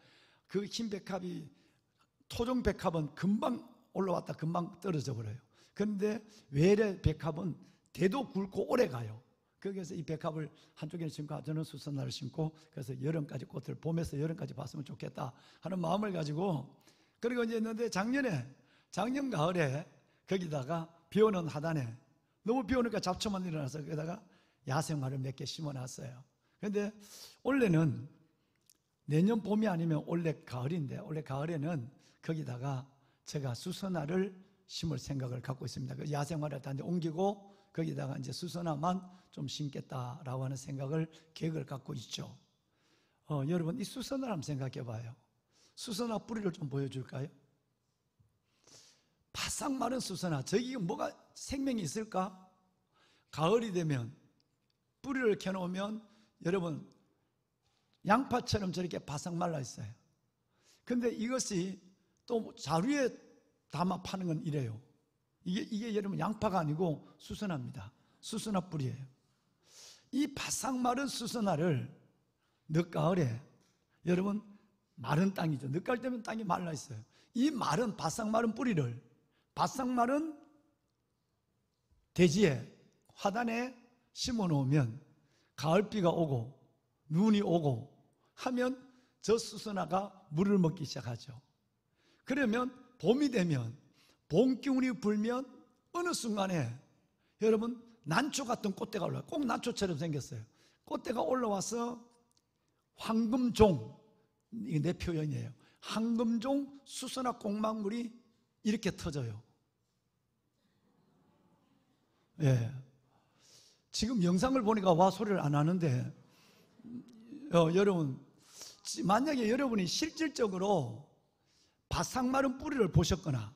그 흰 백합이 토종 백합은 금방 올라왔다 금방 떨어져 버려요. 그런데 외래 백합은 대도 굵고 오래 가요. 거기서 이 백합을 한쪽에는 심고 저는 수선화를 심고 그래서 여름까지 꽃을 봄에서 여름까지 봤으면 좋겠다 하는 마음을 가지고 그리고 이제 했는데 작년 가을에 거기다가 비오는 하단에 너무 비오니까 잡초만 일어나서 거기다가 야생화를 몇 개 심어놨어요. 그런데 원래는 내년 봄이 아니면 올해 가을인데 올해 가을에는 거기다가 제가 수선화를 심을 생각을 갖고 있습니다. 그 야생화를 다 이제 옮기고 거기다가 이제 수선화만 좀 심겠다라고 하는 생각을 계획을 갖고 있죠. 여러분 이 수선화를 한번 생각해 봐요. 수선화 뿌리를 좀 보여줄까요? 바싹 마른 수선화. 저기 뭐가 생명이 있을까? 가을이 되면 뿌리를 켜놓으면 여러분 양파처럼 저렇게 바싹 말라 있어요. 근데 이것이 또 자루에 담아 파는 건 이래요. 이게 여러분 양파가 아니고 수선화입니다. 수선화 뿌리예요. 이 바싹 마른 수선화를 늦가을에, 여러분 마른 땅이죠. 늦가을 되면 땅이 말라 있어요. 이 마른 바싹 마른 뿌리를 바싹 마른 대지에, 화단에 심어 놓으면 가을비가 오고 눈이 오고 하면 저 수선화가 물을 먹기 시작하죠. 그러면 봄이 되면, 봄 기운이 불면 어느 순간에 여러분 난초 같은 꽃대가 올라와요. 꼭 난초처럼 생겼어요. 꽃대가 올라와서 황금종, 이게 내 표현이에요. 황금종 수선화 꽃망울이 이렇게 터져요. 예. 지금 영상을 보니까 와 소리를 안 하는데, 여러분, 만약에 여러분이 실질적으로 바싹 마른 뿌리를 보셨거나,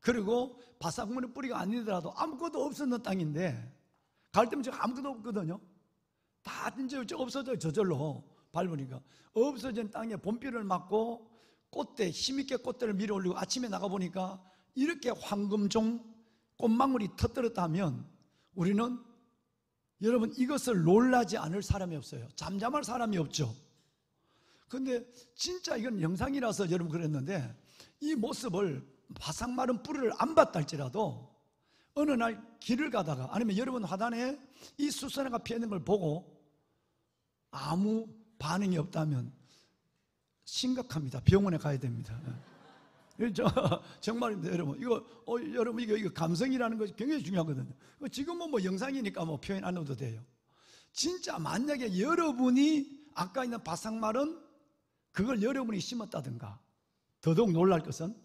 그리고 바싹 마른 뿌리가 아니더라도 아무것도 없었는 땅인데, 갈 때면 지금 아무것도 없거든요. 다 이제 없어져요. 저절로 밟으니까. 없어진 땅에 봄비를 맞고 꽃대, 힘있게 꽃대를 밀어 올리고 아침에 나가보니까 이렇게 황금종 꽃망울이 터뜨렸다면, 우리는 여러분 이것을 놀라지 않을 사람이 없어요. 잠잠할 사람이 없죠. 근데 진짜 이건 영상이라서 여러분 그랬는데, 이 모습을 바싹 마른 뿌리를 안 봤다 할지라도 어느 날 길을 가다가, 아니면 여러분 화단에 이 수선화가 피어있는 걸 보고 아무 반응이 없다면 심각합니다. 병원에 가야 됩니다. 정말입니다, 여러분. 여러분 이거 감성이라는 것이 굉장히 중요하거든요. 지금은 뭐 영상이니까 뭐 표현 안 해도 돼요. 진짜 만약에 여러분이 아까 있는 바싹 마른 그걸 여러분이 심었다든가, 더더욱 놀랄 것은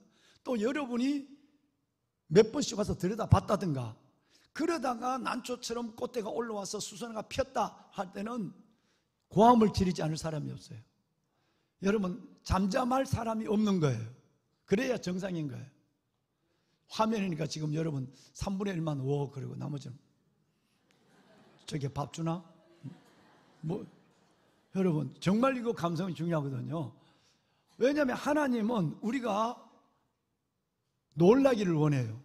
또 여러분이 몇 번씩 와서 들여다봤다든가, 그러다가 난초처럼 꽃대가 올라와서 수선화가 폈다 할 때는 고함을 지르지 않을 사람이 없어요. 여러분 잠잠할 사람이 없는 거예요. 그래야 정상인 거예요. 화면이니까 지금 여러분 3분의 1만 오 그러고 나머지는 저게 밥 주나? 뭐 여러분 정말 이거 감성이 중요하거든요. 왜냐하면 하나님은 우리가 놀라기를 원해요.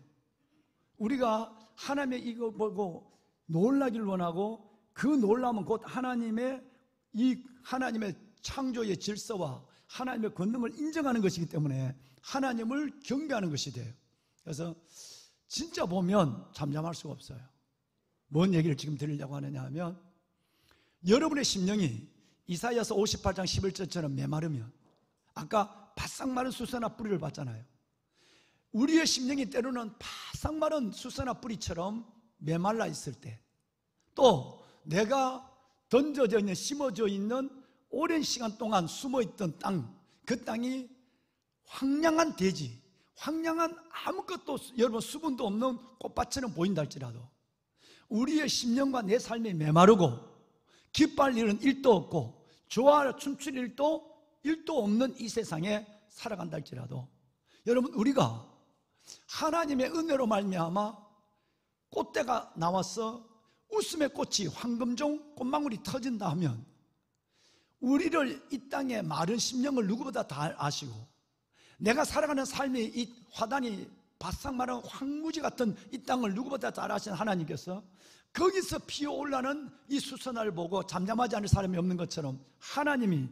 우리가 하나님의 이거 보고 놀라기를 원하고, 그 놀라면 곧 하나님의 창조의 질서와 하나님의 권능을 인정하는 것이기 때문에 하나님을 경배하는 것이 돼요. 그래서 진짜 보면 잠잠할 수가 없어요. 뭔 얘기를 지금 드리려고 하느냐 하면, 여러분의 심령이 이사야서 58장 11절처럼 메마르면, 아까 바싹 마른 수선화 뿌리를 봤잖아요. 우리의 심령이 때로는 바싹 마른 수선화 뿌리처럼 메말라 있을 때, 또 내가 던져져 있는, 심어져 있는 오랜 시간 동안 숨어있던 땅, 그 땅이 황량한 대지, 황량한 아무것도 여러분 수분도 없는 꽃밭처럼 보인다 할지라도, 우리의 심령과 내 삶이 메마르고 기뻐할 일은 1도 없고 좋아하려 춤출 일도 없는 이 세상에 살아간다 할지라도, 여러분 우리가 하나님의 은혜로 말미암아 꽃대가 나와서 웃음의 꽃이, 황금종 꽃망울이 터진다 하면, 우리를 이 땅에 마른 심령을 누구보다 다 아시고, 내가 살아가는 삶이 이 화단이 바싹 마른 황무지 같은 이 땅을 누구보다 잘 아시는 하나님께서 거기서 피어올라는 이 수선화를 보고 잠잠하지 않을 사람이 없는 것처럼, 하나님이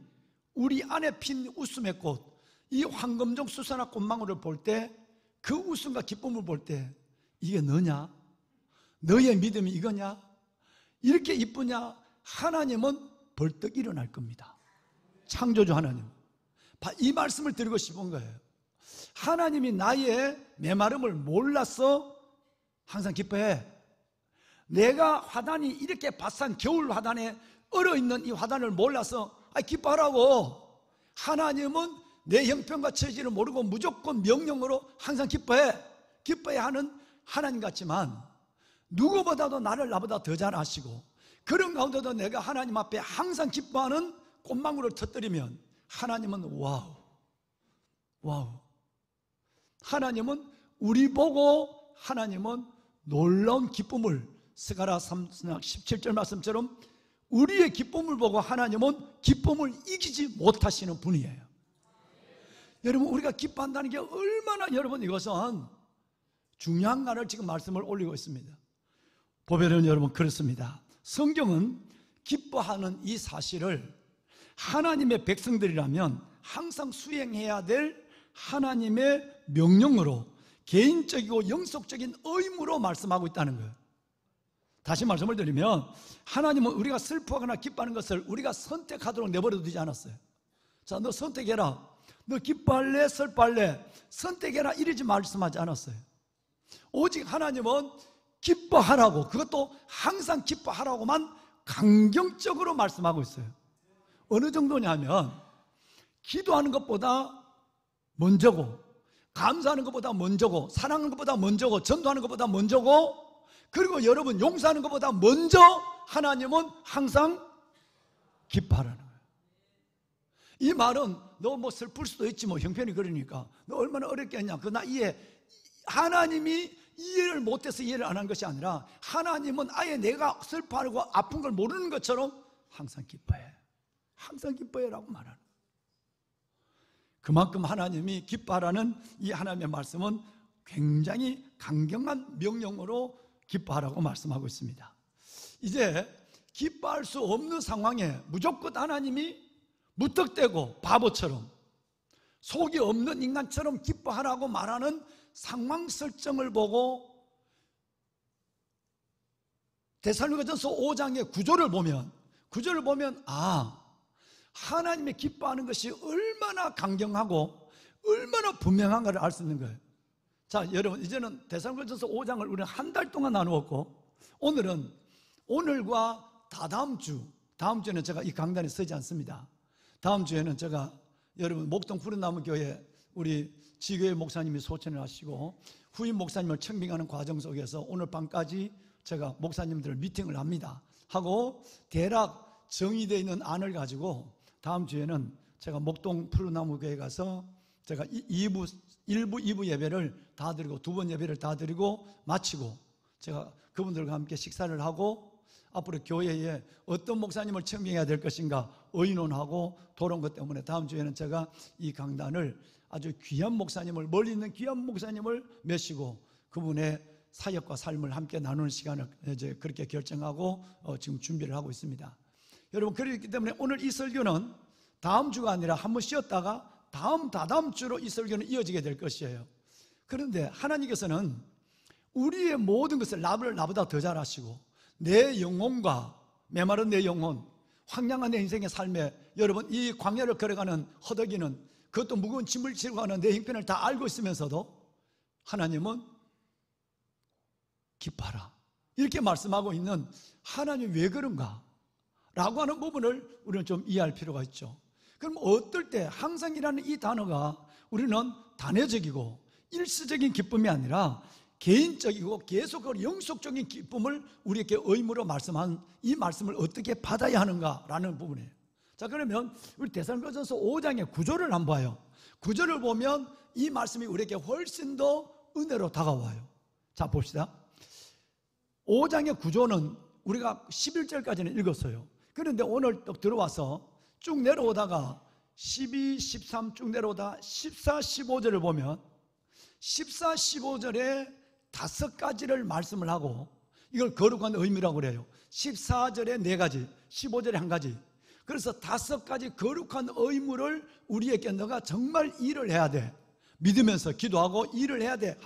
우리 안에 핀 웃음의 꽃, 이 황금종 수선화 꽃망울을 볼 때, 그 웃음과 기쁨을 볼 때, 이게 너냐? 너의 믿음이 이거냐? 이렇게 이쁘냐? 하나님은 벌떡 일어날 겁니다. 창조주 하나님. 이 말씀을 드리고 싶은 거예요. 하나님이 나의 메마름을 몰라서 항상 기뻐해. 내가 화단이 이렇게 바싹 겨울 화단에 얼어있는 이 화단을 몰라서 기뻐하라고. 하나님은 내 형편과 처지를 모르고 무조건 명령으로 항상 기뻐해 하는 하나님 같지만, 누구보다도 나보다 더 잘 아시고, 그런 가운데도 내가 하나님 앞에 항상 기뻐하는 꽃망울을 터뜨리면, 하나님은 와우. 하나님은 우리 보고, 하나님은 놀라운 기쁨을, 스가랴 3장 17절 말씀처럼 우리의 기쁨을 보고 하나님은 기쁨을 이기지 못하시는 분이에요. 여러분, 우리가 기뻐한다는 게 얼마나, 여러분, 이것은 중요한 말을 지금 말씀을 올리고 있습니다. 보배는 여러분, 그렇습니다. 성경은 기뻐하는 이 사실을 하나님의 백성들이라면 항상 수행해야 될 하나님의 명령으로, 개인적이고 영속적인 의무로 말씀하고 있다는 거예요. 다시 말씀을 드리면, 하나님은 우리가 슬퍼하거나 기뻐하는 것을 우리가 선택하도록 내버려 두지 않았어요. 자, 너 선택해라, 너 기뻐할래 슬퍼할래 선택해라, 이러지 말씀하지 않았어요. 오직 하나님은 기뻐하라고, 그것도 항상 기뻐하라고만 강경적으로 말씀하고 있어요. 어느 정도냐면, 기도하는 것보다 먼저고, 감사하는 것보다 먼저고, 사랑하는 것보다 먼저고, 전도하는 것보다 먼저고, 그리고 여러분 용서하는 것보다 먼저 하나님은 항상 기뻐하라는 거예요. 이 말은 너 뭐 슬플 수도 있지, 뭐 형편이 그러니까 너 얼마나 어렵겠냐, 그 나 이해. 하나님이 이해를 못해서 이해를 안 한 것이 아니라, 하나님은 아예 내가 슬퍼하고 아픈 걸 모르는 것처럼 항상 기뻐해, 항상 기뻐해라고 말하는 거예요. 그만큼 하나님이 기뻐하라는 이 하나님의 말씀은 굉장히 강경한 명령으로 기뻐하라고 말씀하고 있습니다. 이제 기뻐할 수 없는 상황에 무조건 하나님이 무턱대고 바보처럼, 속이 없는 인간처럼 기뻐하라고 말하는 상황 설정을 보고 데살로니가전서 5장의 구조를 보면 아, 하나님의 기뻐하는 것이 얼마나 강경하고 얼마나 분명한가를 알 수 있는 거예요. 자, 여러분, 이제는 데살로니가전서 5장을 우리는 한 달 동안 나누었고, 오늘은 오늘과 다다음 주에는 제가 이 강단에 서지 않습니다. 다음 주에는 제가 여러분 목동 푸른나무 교회 우리 지교회 목사님이 소천을 하시고 후임 목사님을 청빙하는 과정 속에서 오늘 밤까지 제가 목사님들 미팅을 합니다. 하고 대략 정의되어 있는 안을 가지고 다음 주에는 제가 목동 푸른나무 교회에 가서 제가 1부, 2부 예배를 다 드리고 두 번 예배를 다 드리고 마치고 제가 그분들과 함께 식사를 하고 앞으로 교회에 어떤 목사님을 청빙해야 될 것인가 의논하고 도론 것 때문에 다음 주에는 제가 이 강단을 아주 귀한 목사님을, 멀리 있는 귀한 목사님을 메시고 그분의 사역과 삶을 함께 나누는 시간을 이제 그렇게 결정하고 지금 준비를 하고 있습니다. 여러분, 그렇기 때문에 오늘 이 설교는 다음 주가 아니라 한번 쉬었다가 다다음 주로 이 설교는 이어지게 될 것이에요. 그런데 하나님께서는 우리의 모든 것을 나보다 더 잘 아시고 내 영혼과 메마른 내 영혼, 황량한 내 인생의 삶에 여러분 이 광야를 걸어가는 허덕이는 그것도 무거운 짐을 지고 가는 내 형편을 다 알고 있으면서도 하나님은 기뻐하라 이렇게 말씀하고 있는 하나님 왜 그런가? 라고 하는 부분을 우리는 좀 이해할 필요가 있죠. 그럼 어떨 때 항상이라는 이 단어가 우리는 단회적이고 일시적인 기쁨이 아니라 개인적이고 계속적으로 영속적인 기쁨을 우리에게 의무로 말씀한 이 말씀을 어떻게 받아야 하는가라는 부분이에요. 자, 그러면 우리 데살로니가전서 5장의 구조를 한번 봐요. 구조를 보면 이 말씀이 우리에게 훨씬 더 은혜로 다가와요. 자, 봅시다. 5장의 구조는 우리가 11절까지는 읽었어요. 그런데 오늘 또 들어와서 쭉 내려오다가 12, 13 쭉 내려오다 14, 15절을 보면 14, 15절에 5가지를 말씀을 하고 이걸 거룩한 의미라고 그래요. 14절에 4가지, 15절에 1가지. 그래서 5가지 거룩한 의무를 우리에게 너가 정말 일을 해야 돼. 믿으면서 기도하고 일을 해야 돼.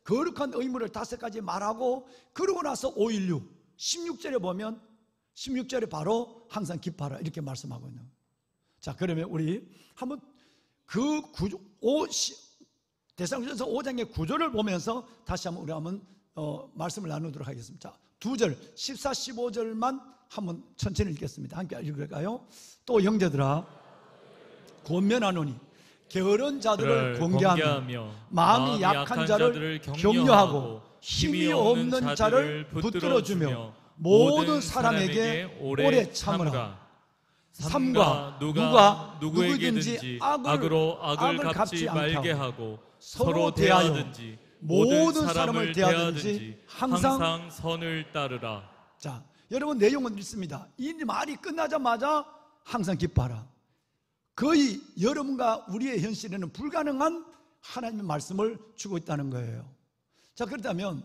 거룩한 의무를 5가지 말하고 그러고 나서 5, 1, 6, 16절에 보면 16절에 바로 항상 기뻐하라 이렇게 말씀하고 있는 거예요. 자, 그러면 우리 한번 그 구조, 데살로니가전서 5장의 구조를 보면서 다시 한번 우리 한번 말씀을 나누도록 하겠습니다. 자, 2절 14, 15절만 한번 천천히 읽겠습니다. 함께 읽을까요? 또 형제들아 권면하노니 게으른 자들을 공개하며 마음이 약한 자를 격려하고 힘이 없는 자를 붙들어주며 모든 사람에게 오래 참으라. 삼가 누가 누구에게든지 악으로 악을 갚지 말게 하고 서로 대하여든지 모든 사람을 대하든지 항상 선을 따르라. 자, 여러분 내용은 있습니다. 이 말이 끝나자마자 항상 기뻐하라. 거의 여러분과 우리의 현실에는 불가능한 하나님의 말씀을 주고 있다는 거예요. 자, 그렇다면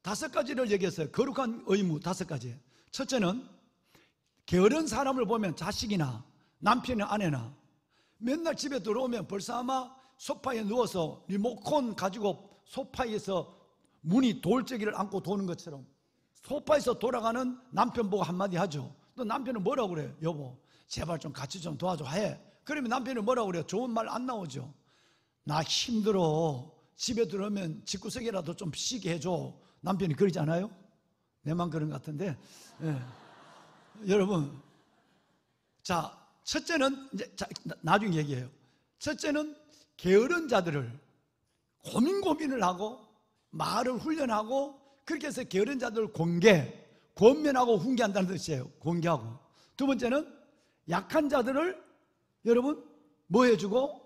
5가지를 얘기했어요. 거룩한 의무 5가지. 첫째는 게으른 사람을 보면 자식이나 남편이나 아내나 맨날 집에 들어오면 벌써 아마 소파에 누워서 리모컨 가지고 소파에서 문이 돌적이를 안고 도는 것처럼 소파에서 돌아가는 남편 보고 한마디 하죠. 또 남편은 뭐라고 그래요? 여보 제발 좀 같이 좀 도와줘 해. 그러면 남편은 뭐라고 그래요? 좋은 말 안 나오죠. 나 힘들어. 집에 들어오면 집구석이라도 좀 쉬게 해줘. 남편이 그러지 않아요? 내만 그런 것 같은데. 예. 여러분, 자, 첫째는 이제 나중에 얘기해요. 첫째는 게으른 자들을 고민을 하고 말을 훈련하고 그렇게 해서 게으른 자들을 권면하고 훈계한다는 뜻이에요. 공개하고. 두 번째는 약한 자들을 여러분 뭐 해주고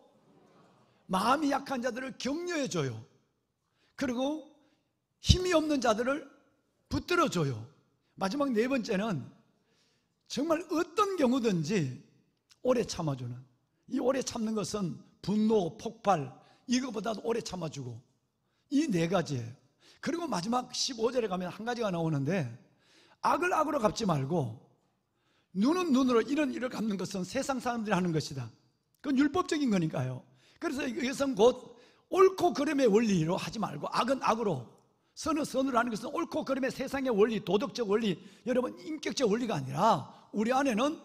마음이 약한 자들을 격려해줘요. 그리고 힘이 없는 자들을 붙들어줘요. 마지막 4번째는 정말 어떤 경우든지 오래 참아주는, 이 오래 참는 것은 분노, 폭발 이거보다도 오래 참아주고, 이 4가지예요. 그리고 마지막 15절에 가면 한 가지가 나오는데 악을 악으로 갚지 말고 눈은 눈으로 이런 일을 갚는 것은 세상 사람들이 하는 것이다. 그건 율법적인 거니까요. 그래서 이것은 곧 옳고 그름의 원리로 하지 말고 악은 악으로, 선은 선으로 하는 것은 옳고 그름의 세상의 원리, 도덕적 원리, 여러분 인격적 원리가 아니라 우리 안에는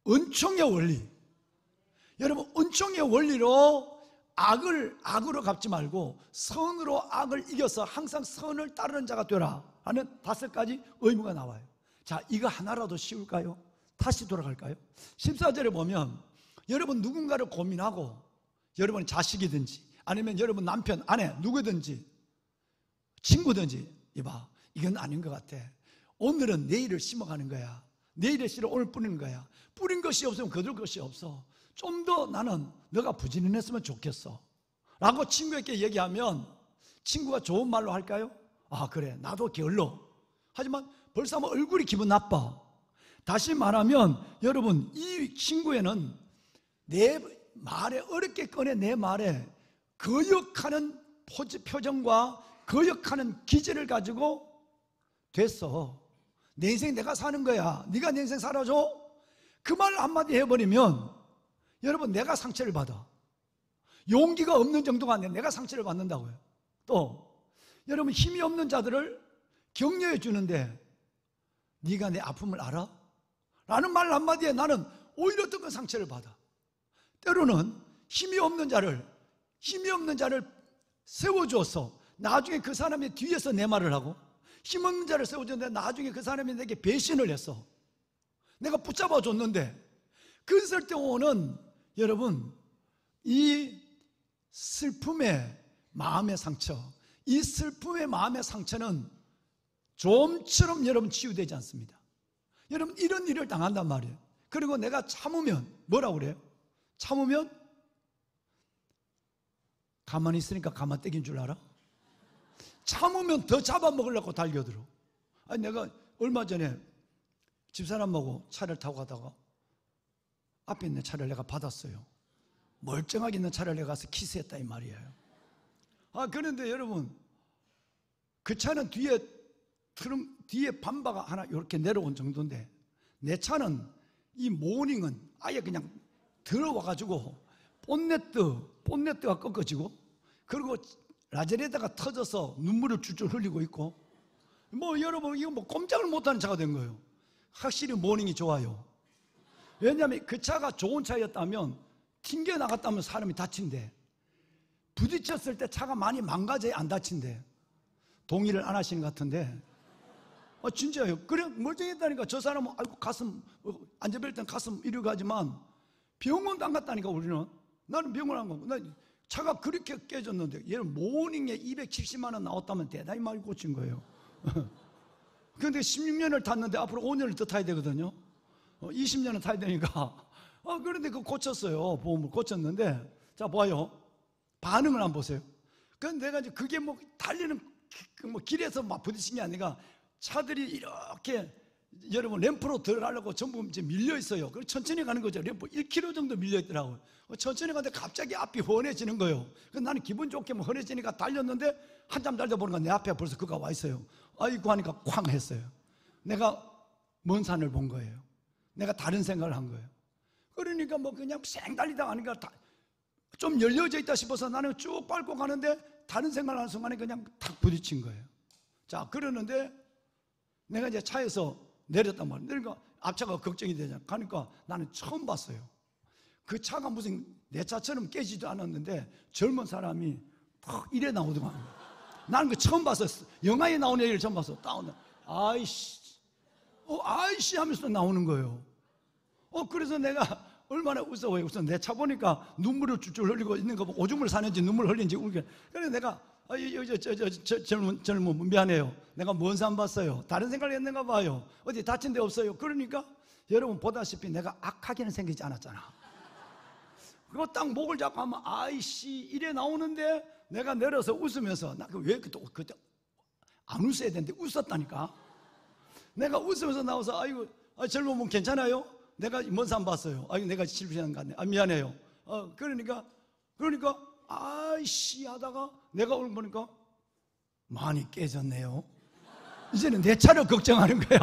은총의 원리, 여러분 은총의 원리로 악을 악으로 갚지 말고 선으로 악을 이겨서 항상 선을 따르는 자가 되라 하는 5가지 의무가 나와요. 자, 이거 하나라도 쉬울까요? 다시 돌아갈까요? 14절에 보면 여러분 누군가를 고민하고, 여러분 자식이든지 아니면 여러분 남편, 아내 누구든지 친구든지, 이봐 이건 아닌 것 같아. 오늘은 내일을 심어가는 거야. 내일의 씨를 오늘 뿌리는 거야. 뿌린 것이 없으면 거둘 것이 없어. 좀 더 나는 너가 부지런했으면 좋겠어 라고 친구에게 얘기하면 친구가 좋은 말로 할까요? 아 그래 나도 게을러. 하지만 벌써 뭐 얼굴이 기분 나빠. 다시 말하면 여러분 이 친구에는 내 말에 어렵게 꺼내 내 말에 거역하는 표정과 거역하는 기질을 가지고 됐어. 내 인생 내가 사는 거야. 네가 내 인생 살아줘. 그 말 한마디 해버리면 여러분 내가 상처를 받아. 용기가 없는 정도가 아니라 내가 상처를 받는다고요. 또 여러분 힘이 없는 자들을 격려해 주는데 네가 내 아픔을 알아? 라는 말 한마디에 나는 오히려 더 큰 상처를 받아. 때로는 힘이 없는 자를 세워줘서 나중에 그 사람의 뒤에서 내 말을 하고, 힘없는 자를 세워줬는데 나중에 그 사람이 내게 배신을 했어. 내가 붙잡아 줬는데 그랬을 때 오는 여러분 이 슬픔의 마음의 상처, 이 슬픔의 마음의 상처는 좀처럼 여러분 치유되지 않습니다. 여러분 이런 일을 당한단 말이에요. 그리고 내가 참으면 뭐라고 그래요? 참으면 가만히 있으니까 가만 떼긴 줄 알아? 참으면 더 잡아먹으려고 달겨들어. 아니 내가 얼마 전에 집사람하고 차를 타고 가다가 앞에 있는 차를 내가 받았어요. 멀쩡하게 있는 차를 내가 가서 키스했다 이 말이에요. 아 그런데 여러분 그 차는 뒤에 밤바가 하나 이렇게 내려온 정도인데 내 차는 이 모닝은 아예 그냥 들어와가지고 본네트가 꺾어지고 그리고 라젤에다가 터져서 눈물을 줄줄 흘리고 있고 뭐 여러분 이거 뭐 꼼짝을 못하는 차가 된 거예요. 확실히 모닝이 좋아요. 왜냐하면 그 차가 좋은 차였다면 튕겨나갔다면 사람이 다친대. 부딪혔을 때 차가 많이 망가져야 안 다친대. 동의를 안 하시는 것 같은데 진짜요. 그래 멀쩡했다니까. 저 사람은 아이고 가슴 안전벨트는 가슴 이러고 가지만 병원도 안 갔다니까. 우리는 나는 병원 안 가고 나 차가 그렇게 깨졌는데 얘는 모닝에 270만 원 나왔다면 대단히 많이 고친 거예요. 그런데 16년을 탔는데 앞으로 5년을 더 타야 되거든요. 20년은 타야 되니까. 그런데 그거 고쳤어요. 보험을 고쳤는데 자 봐요. 반응을 한번 보세요. 그런데 내가 이제 그게 뭐 달리는 뭐 길에서 막 부딪힌 게 아니라 차들이 이렇게 여러분 램프로 들어가려고 전부 이제 밀려 있어요. 그래서 천천히 가는 거죠. 램프 1km 정도 밀려 있더라고요. 천천히 가는데 갑자기 앞이 훤해지는 거예요. 그래서 나는 기분 좋게 뭐 훤해지니까 달렸는데 한참 달다 보니까 내 앞에 벌써 그가 와 있어요. 아이고 하니까 쾅 했어요. 내가 먼 산을 본 거예요. 내가 다른 생각을 한 거예요. 그러니까 뭐 그냥 쌩 달리다 가니까 좀 열려져 있다 싶어서 나는 쭉 밟고 가는데 다른 생각을 하는 순간에 그냥 탁 부딪힌 거예요. 자, 그러는데 내가 이제 차에서 내렸단 말이에요. 그러니까 앞차가 걱정이 되잖아. 가니까 나는 처음 봤어요. 그 차가 무슨 내 차처럼 깨지도 않았는데 젊은 사람이 탁 이래 나오더만. 나는 그 처음 봤었어. 영화에 나오는 애를 처음 봤어. 다운. 아이씨, 아이씨 하면서 나오는 거예요. 그래서 내가 얼마나 웃어요. 우선 내 차 보니까 눈물을 줄줄 흘리고 있는 거 보고 오줌을 싸는지 눈물 흘리는지 울게. 그래서 내가 젊은 미안해요. 내가 먼 산 봤어요. 다른 생각을 했는가 봐요. 어디 다친 데 없어요. 그러니까 여러분 보다시피 내가 악하게는 생기지 않았잖아. 그거 딱 목을 잡고 하면 아이씨 이래 나오는데 내가 내려서 웃으면서 나 왜 그때 안 웃어야 되는데 웃었다니까. 내가 웃으면서 나와서 아이고 젊은 분 괜찮아요? 내가 먼 산 봤어요. 아이고 내가 실패한 거 같네. 미안해요. 그러니까 아이씨 하다가 내가 오늘 보니까 많이 깨졌네요. 이제는 내 차를 걱정하는 거야.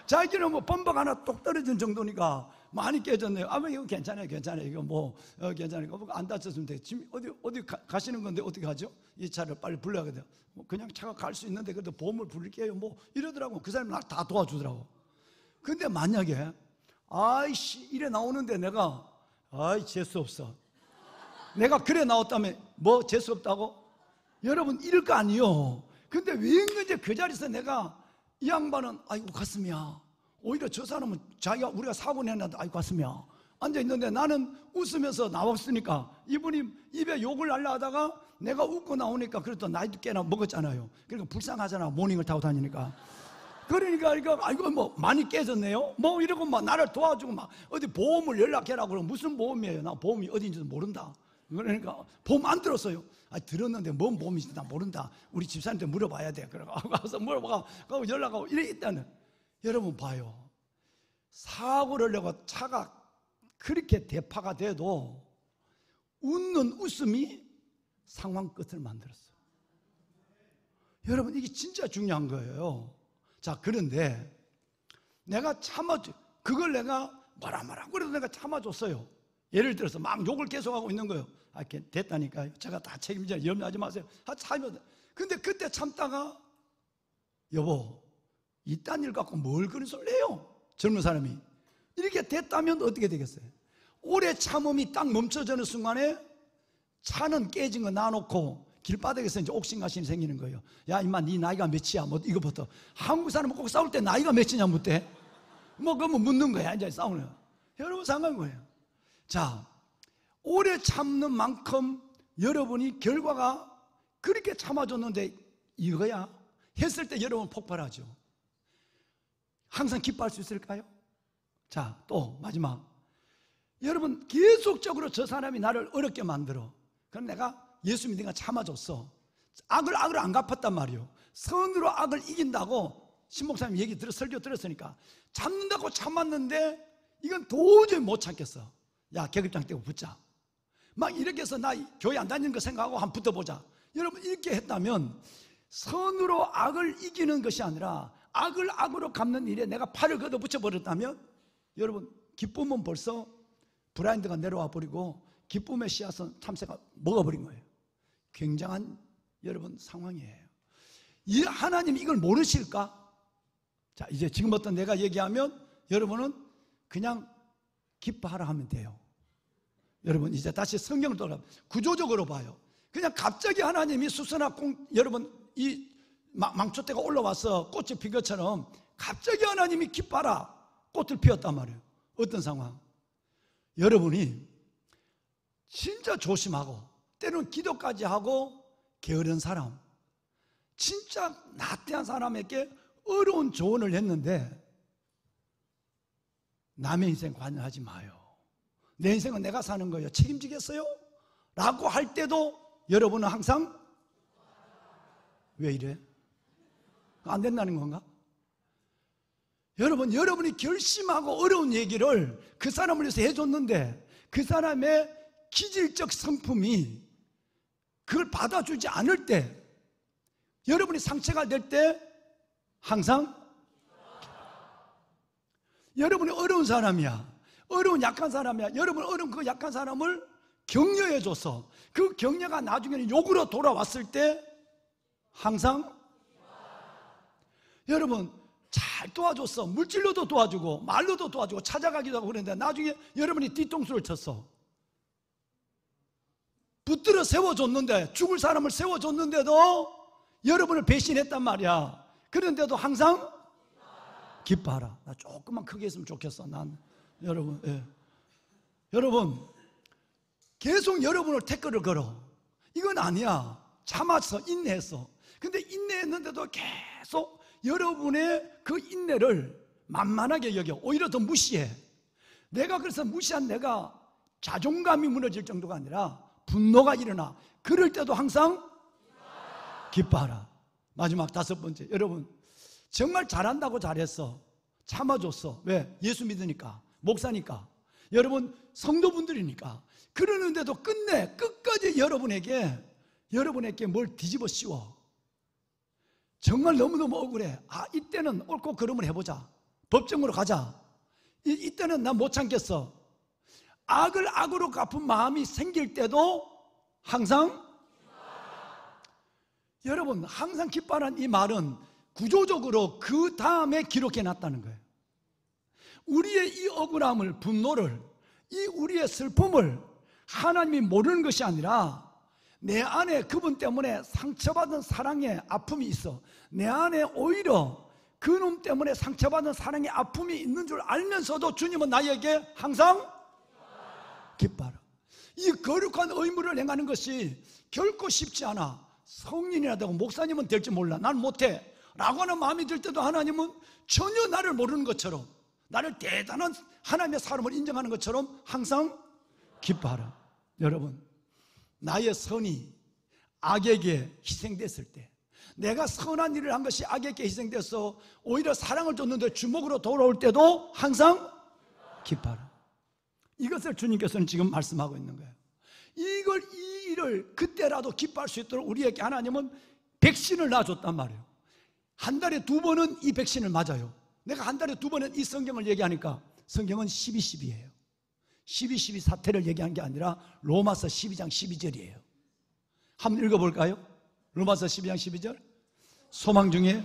자기는 뭐 범벅 하나 똑 떨어진 정도니까 많이 깨졌네요. 이거 괜찮아요. 이거 뭐 괜찮으니까 안 다쳤으면 돼. 지금 어디 가시는 건데 어떻게 하죠? 이 차를 빨리 불러야 돼요. 뭐 그냥 차가 갈 수 있는데 그래도 보험을 부를게요. 뭐 이러더라고. 그 사람이 날 다 도와주더라고. 근데 만약에 아이씨 이래 나오는데 내가 재수 없어. 내가 그래 나왔다면 뭐 재수 없다고? 여러분 이럴 거 아니요. 근데 왠지 그 자리에서 내가 이 양반은 아이고 가슴이야. 오히려 저 사람은 우리가 사고 냈는데 아이고 가슴이야. 앉아있는데 나는 웃으면서 나왔으니까 이분이 입에 욕을 하려 하다가 내가 웃고 나오니까 그래도 나이도 꽤나 먹었잖아요. 그러니까 불쌍하잖아. 모닝을 타고 다니니까. 그러니까 아이고 뭐 많이 깨졌네요. 뭐 이러고 막 나를 도와주고 막 어디 보험을 연락해라 그러면 무슨 보험이에요? 나 보험이 어딘지도 모른다. 그러니까 보험 안 들었어요. 들었는데 뭔 보험인지 나 모른다. 우리 집사님한테 물어봐야 돼. 그러고 가서 물어보고 연락하고 이래 있다는. 여러분 봐요. 사고를 내고 차가 그렇게 대파가 돼도 웃는 웃음이 상황 끝을 만들었어요. 여러분 이게 진짜 중요한 거예요. 자, 그런데 내가 그걸 내가 뭐라 그래도 내가 참아줬어요. 예를 들어서 막 욕을 계속하고 있는 거예요. 됐다니까요. 제가 다 책임져요. 염려하지 마세요. 근데 그때 참다가 여보 이딴 일 갖고 뭘 그런 소리를 해요? 젊은 사람이 이렇게 됐다면 어떻게 되겠어요? 오래 참음이 딱 멈춰지는 순간에 차는 깨진 거 놔놓고 길바닥에서 이제 옥신각신이 생기는 거예요. 야 임마 네 나이가 몇이야? 뭐 이거부터. 한국 사람은 꼭 싸울 때 나이가 몇이냐 묻대. 뭐 그러면 묻는 거야. 이제 싸우는 거야. 여러분 상관인 거예요. 자, 오래 참는 만큼 여러분이 결과가 그렇게 참아줬는데 이거야 했을 때 여러분 폭발하죠. 항상 기뻐할 수 있을까요? 자, 또 마지막. 여러분 계속적으로 저 사람이 나를 어렵게 만들어. 그럼 내가 예수 믿으니까 참아줬어. 악을 안 갚았단 말이에요. 선으로 악을 이긴다고 신목사님 얘기 설교 들었으니까 참는다고 참았는데 이건 도저히 못 참겠어. 야 계급장 떼고 붙자. 막 이렇게 해서 나 교회 안 다니는 거 생각하고 한번 붙어보자. 여러분 이렇게 했다면 선으로 악을 이기는 것이 아니라 악을 악으로 갚는 일에 내가 팔을 걷어 붙여버렸다면 여러분 기쁨은 벌써 브라인드가 내려와 버리고 기쁨의 씨앗은 참새가 먹어버린 거예요. 굉장한 여러분 상황이에요. 이 하나님 이걸 모르실까? 자, 이제 지금부터 내가 얘기하면 여러분은 그냥 기뻐하라 하면 돼요. 여러분 이제 다시 성경을 돌아 구조적으로 봐요. 그냥 갑자기 하나님이 수선화 여러분 이 망초대가 올라와서 꽃이 핀 것처럼 갑자기 하나님이 기뻐하라 꽃을 피웠단 말이에요. 어떤 상황? 여러분이 진짜 조심하고 때로는 기도까지 하고 게으른 사람, 진짜 나태한 사람에게 어려운 조언을 했는데 남의 인생 관여하지 마요. 내 인생은 내가 사는 거예요. 책임지겠어요? 라고 할 때도 여러분은 항상 왜 이래? 안 된다는 건가? 여러분, 여러분이 결심하고 어려운 얘기를 그 사람을 위해서 해줬는데 그 사람의 기질적 성품이 그걸 받아주지 않을 때, 여러분이 상처가 될 때 항상 여러분이 어려운 사람이야, 어려운 약한 사람이야. 여러분 어려운 그 약한 사람을 격려해줘서 그 격려가 나중에는 욕으로 돌아왔을 때 항상 여러분 잘 도와줬어. 물질로도 도와주고 말로도 도와주고 찾아가기도 하고 그랬는데 나중에 여러분이 뒤통수를 쳤어. 붙들어 세워줬는데, 죽을 사람을 세워줬는데도 여러분을 배신했단 말이야. 그런데도 항상 기뻐하라. 나 조금만 크게 했으면 좋겠어. 난 여러분, 여러분 계속 여러분을 태클을 걸어. 이건 아니야. 참았어, 인내했어. 근데 인내했는데도 계속 여러분의 그 인내를 만만하게 여겨. 오히려 더 무시해. 내가 그래서 무시한 내가 자존감이 무너질 정도가 아니라 분노가 일어나. 그럴 때도 항상 기뻐하라. 마지막 5번째, 여러분 정말 잘한다고 잘했어. 참아줬어. 왜? 예수 믿으니까, 목사니까, 여러분 성도분들이니까. 그러는데도 끝까지 여러분에게 뭘 뒤집어 씌워. 정말 너무너무 억울해. 아, 이때는 옳고 그름을 해보자. 법정으로 가자. 이때는 난 못 참겠어. 악을 악으로 갚은 마음이 생길 때도 항상 여러분, 항상 기뻐하는 이 말은 구조적으로 그 다음에 기록해 놨다는 거예요. 우리의 이 억울함을, 분노를, 이 우리의 슬픔을 하나님이 모르는 것이 아니라 내 안에 그분 때문에 상처받은 사랑의 아픔이 있어. 내 안에 오히려 그놈 때문에 상처받은 사랑의 아픔이 있는 줄 알면서도 주님은 나에게 항상 기뻐하라. 이 거룩한 의무를 행하는 것이 결코 쉽지 않아. 성인이라고 목사님은 될지 몰라, 난 못해 라고 하는 마음이 들 때도 하나님은 전혀 나를 모르는 것처럼, 나를 대단한 하나님의 사람을 인정하는 것처럼 항상 기뻐하라. 여러분, 나의 선이 악에게 희생됐을 때, 내가 선한 일을 한 것이 악에게 희생돼서 오히려 사랑을 줬는데 주먹으로 돌아올 때도 항상 기뻐하라. 이것을 주님께서는 지금 말씀하고 있는 거예요. 이 일을 그때라도 기뻐할 수 있도록 우리에게 하나님은 백신을 놔줬단 말이에요. 한 달에 2번은 이 백신을 맞아요. 내가 한 달에 2번은 이 성경을 얘기하니까 성경은 12:12예요 12:12 사태를 얘기한 게 아니라 로마서 12장 12절이에요 한번 읽어볼까요? 로마서 12장 12절. 소망 중에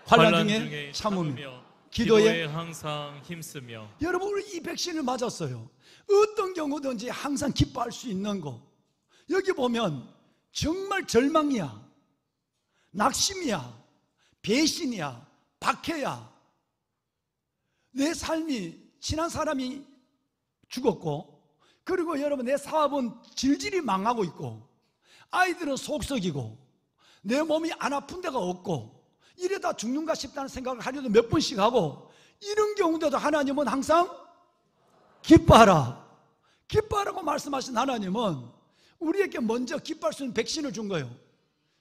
환난 중에 참으며 기도에 항상 힘쓰며. 여러분, 우리 이 백신을 맞았어요. 어떤 경우든지 항상 기뻐할 수 있는 거. 여기 보면 정말 절망이야, 낙심이야, 배신이야, 박해야. 내 삶이, 친한 사람이 죽었고, 그리고 여러분 내 사업은 질질이 망하고 있고, 아이들은 속썩이고, 내 몸이 안 아픈 데가 없고, 이러다 죽는가 싶다는 생각을 하려도 몇 번씩 하고, 이런 경우인데도 하나님은 항상 기뻐하라. 기뻐하라고 말씀하신 하나님은 우리에게 먼저 기뻐할 수 있는 백신을 준 거예요.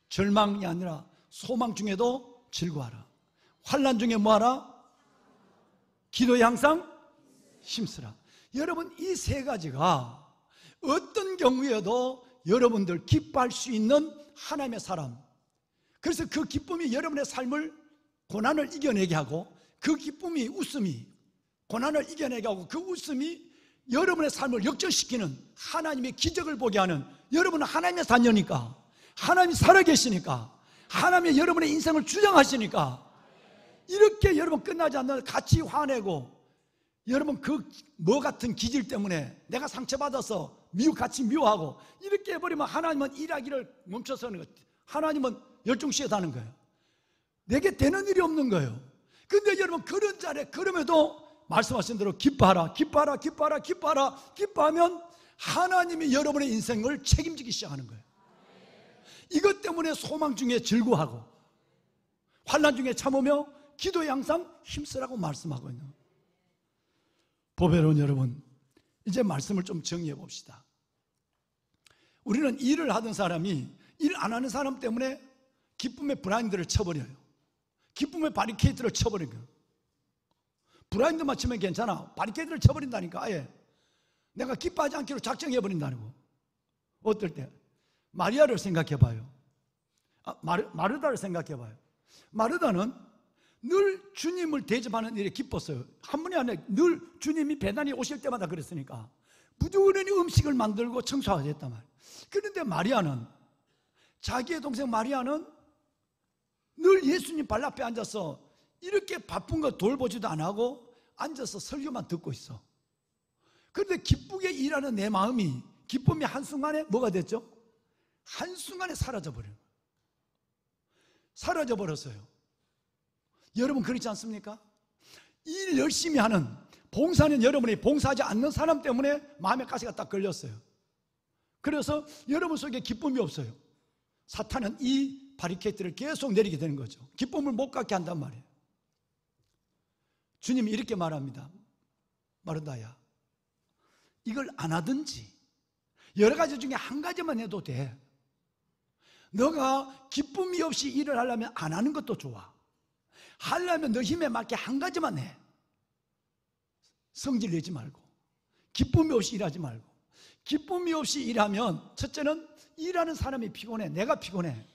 절망이 아니라 소망 중에도 즐거워하라. 환난 중에 뭐하라? 기도에 항상 힘쓰라. 여러분, 이 세 가지가 어떤 경우에도 여러분들 기뻐할 수 있는 하나님의 사람. 그래서 그 기쁨이 여러분의 삶을, 고난을 이겨내게 하고, 그 기쁨이, 웃음이 고난을 이겨내게 하고, 그 웃음이 여러분의 삶을 역전시키는 하나님의 기적을 보게 하는, 여러분은 하나님의 자녀니까, 하나님이 살아계시니까, 하나님이 여러분의 인생을 주장하시니까, 이렇게 여러분 끝나지 않는 같이 화내고, 여러분 그 뭐 같은 기질 때문에 내가 상처받아서 같이 미워하고, 이렇게 해버리면 하나님은 일하기를 멈춰서 하는 거예요. 하나님은 열중시하다는 거예요. 내게 되는 일이 없는 거예요. 근데 여러분 그런 자리에, 그럼에도 말씀하신 대로 기뻐하라, 기뻐하라, 기뻐하라, 기뻐하라. 기뻐하면 하나님이 여러분의 인생을 책임지기 시작하는 거예요. 이것 때문에 소망 중에 즐거워하고, 환난 중에 참으며, 기도에 항상 힘쓰라고 말씀하고 있는 거예요. 보배로운 여러분, 이제 말씀을 좀 정리해 봅시다. 우리는 일을 하던 사람이 일 안 하는 사람 때문에 기쁨의 브라인드를 쳐버려요. 기쁨의 바리케이트를 쳐버린 거예요. 브라인드만 치면 괜찮아. 바리케이트를 쳐버린다니까. 아예 내가 기뻐하지 않기로 작정해버린다는 거. 어떨 때? 마리아를 생각해봐요. 마르다를 생각해봐요. 마르다는 늘 주님을 대접하는 일에 기뻤어요. 한 번이 아니라 늘 주님이 배단에 오실 때마다 그랬으니까 부지런히 음식을 만들고 청소하게 했단 말이에요. 그런데 마리아는, 자기의 동생 마리아는 늘 예수님 발 앞에 앉아서 이렇게 바쁜 거 돌보지도 안 하고 앉아서 설교만 듣고 있어. 그런데 기쁘게 일하는 내 마음이, 기쁨이 한순간에 뭐가 됐죠? 한순간에 사라져버려요. 사라져버렸어요. 여러분 그렇지 않습니까? 일 열심히 하는, 봉사는 여러분이 봉사하지 않는 사람 때문에 마음에 가시가 딱 걸렸어요. 그래서 여러분 속에 기쁨이 없어요. 사탄은 이 바리케이트를 계속 내리게 되는 거죠. 기쁨을 못 갖게 한단 말이에요. 주님이 이렇게 말합니다. 마르다야, 이걸 안 하든지 여러 가지 중에 한 가지만 해도 돼. 너가 기쁨이 없이 일을 하려면 안 하는 것도 좋아. 하려면 너 힘에 맞게 한 가지만 해. 성질 내지 말고, 기쁨이 없이 일하지 말고. 기쁨이 없이 일하면 첫째는 일하는 사람이 피곤해. 내가 피곤해.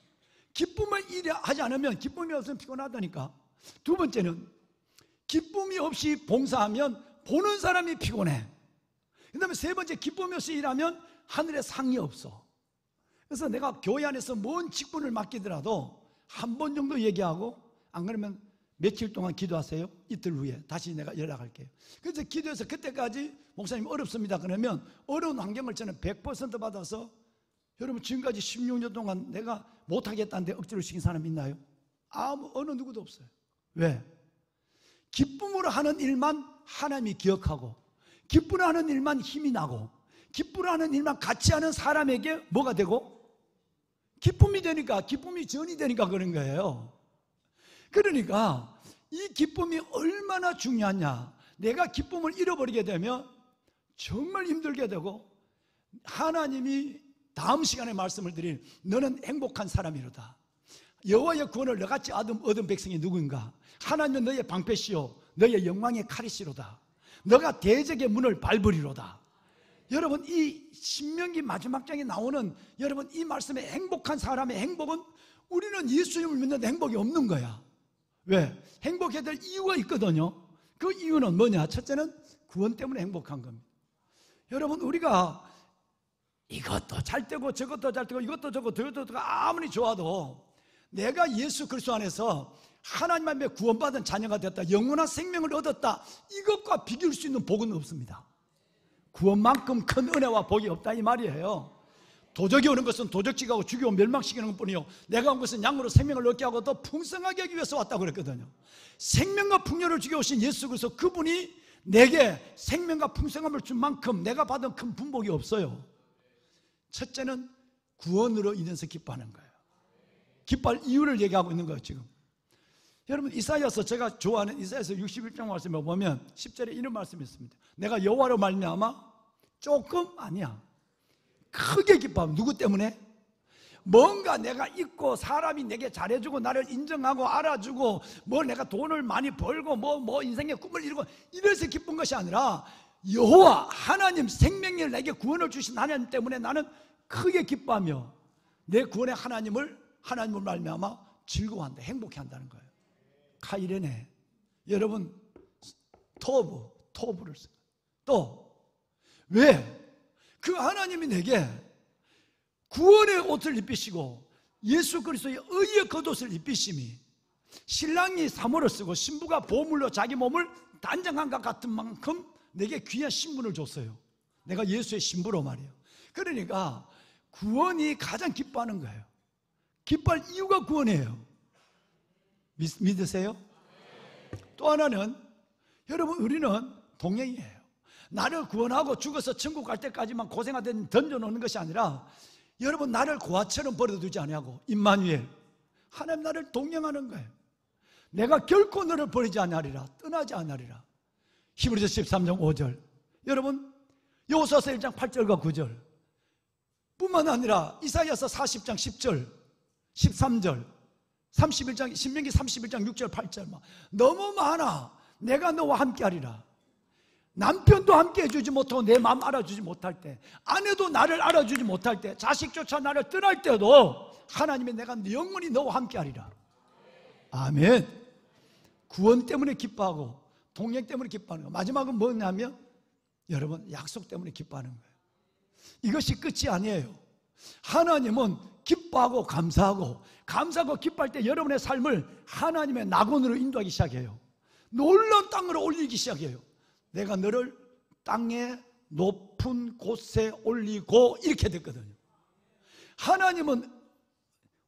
기쁨을 일하지 않으면, 기쁨이 없으면 피곤하다니까. 두 번째는 기쁨이 없이 봉사하면 보는 사람이 피곤해. 그 다음에 세 번째, 기쁨이 없이 일하면 하늘에 상이 없어. 그래서 내가 교회 안에서 뭔 직분을 맡기더라도 한 번 정도 얘기하고, 안 그러면 며칠 동안 기도하세요. 이틀 후에 다시 내가 연락할게요. 그래서 기도해서 그때까지 목사님 어렵습니다 그러면 어려운 환경을 저는 100% 받아서, 여러분 지금까지 16년 동안 내가 못하겠다는데 억지로 시킨 사람 있나요? 어느 누구도 없어요. 왜? 기쁨으로 하는 일만 하나님이 기억하고, 기쁨으로 하는 일만 힘이 나고, 기쁨으로 하는 일만 같이 하는 사람에게 뭐가 되고? 기쁨이 되니까, 기쁨이 전이 되니까 그런 거예요. 그러니까 이 기쁨이 얼마나 중요하냐. 내가 기쁨을 잃어버리게 되면 정말 힘들게 되고, 하나님이 다음 시간에 말씀을 드린 너는 행복한 사람이로다. 여호와의 구원을 너같이 얻은 백성이 누구인가? 하나님은 너의 방패시요 너의 영광의 칼이시로다. 너가 대적의 문을 밟으리로다. 여러분 이 신명기 마지막 장에 나오는 여러분 이 말씀의 행복한 사람의 행복은, 우리는 예수님을 믿는데 행복이 없는 거야. 왜? 행복해야 될 이유가 있거든요. 그 이유는 뭐냐? 첫째는 구원 때문에 행복한 겁니다. 여러분 우리가 이것도 잘 되고 저것도 잘 되고 이것도 저것도 저것도 저것도 아무리 좋아도 내가 예수 그리스도 안에서 하나님 앞에 구원받은 자녀가 됐다, 영원한 생명을 얻었다, 이것과 비교할 수 있는 복은 없습니다. 구원만큼 큰 은혜와 복이 없다 이 말이에요. 도적이 오는 것은 도적질하고 죽이고 멸망시키는 것뿐이요, 내가 온 것은 양으로 생명을 얻게 하고 더 풍성하게 하기 위해서 왔다고 그랬거든요. 생명과 풍요를 주게 오신 예수 그리스도, 그분이 내게 생명과 풍성함을 준 만큼 내가 받은 큰 분복이 없어요. 첫째는 구원으로 인해서 기뻐하는 거예요. 기뻐할 이유를 얘기하고 있는 거예요 지금. 여러분 이사야서, 제가 좋아하는 이사야서 61장 말씀에 보면 10절에 이런 말씀이 있습니다. 내가 여호와로 말미암아 조금 아니야 크게 기뻐하면, 누구 때문에? 뭔가 내가 있고 사람이 내게 잘해주고 나를 인정하고 알아주고 뭐 내가 돈을 많이 벌고 뭐 인생의 꿈을 이루고 이래서 기쁜 것이 아니라, 여호와 하나님, 생명을 내게 구원을 주신 하나님 때문에 나는 크게 기뻐하며 내 구원의 하나님을 말미암아 즐거워한다, 행복해한다는 거예요. 카이레네. 여러분 토브를 써요. 또 왜? 그 하나님이 내게 구원의 옷을 입히시고 예수 그리스도의 의의 겉옷을 입히심이, 신랑이 사모를 쓰고 신부가 보물로 자기 몸을 단장한 것 같은 만큼 내게 귀한 신분을 줬어요. 내가 예수의 신부로 말이에요. 그러니까 구원이 가장 기뻐하는 거예요. 기뻐할 이유가 구원이에요. 믿으세요? 또 하나는, 여러분 우리는 동행이에요. 나를 구원하고 죽어서 천국 갈 때까지만 고생하듯 던져놓는 것이 아니라, 여러분 나를 고아처럼 버려두지 아니하고 임마누엘, 하나님 나를 동행하는 거예요. 내가 결코 너를 버리지 아니하리라, 떠나지 않으리라. 히브리서 13장 5절. 여러분 여호수아서 1장 8절과 9절 뿐만 아니라 이사야서 40장 10절 13절 31장, 신명기 31장 6절 8절 막 너무 많아. 내가 너와 함께하리라. 남편도 함께 해주지 못하고 내 마음 알아주지 못할 때, 아내도 나를 알아주지 못할 때, 자식조차 나를 떠날 때도 하나님이 내가 영원히 너와 함께하리라. 아멘. 구원 때문에 기뻐하고 동행 때문에 기뻐하는 거예요. 마지막은 뭐냐면 여러분, 약속 때문에 기뻐하는 거예요. 이것이 끝이 아니에요. 하나님은 기뻐하고 감사하고 기뻐할 때 여러분의 삶을 하나님의 낙원으로 인도하기 시작해요. 놀라운 땅으로 올리기 시작해요. 내가 너를 땅의 높은 곳에 올리고 이렇게 됐거든요. 하나님은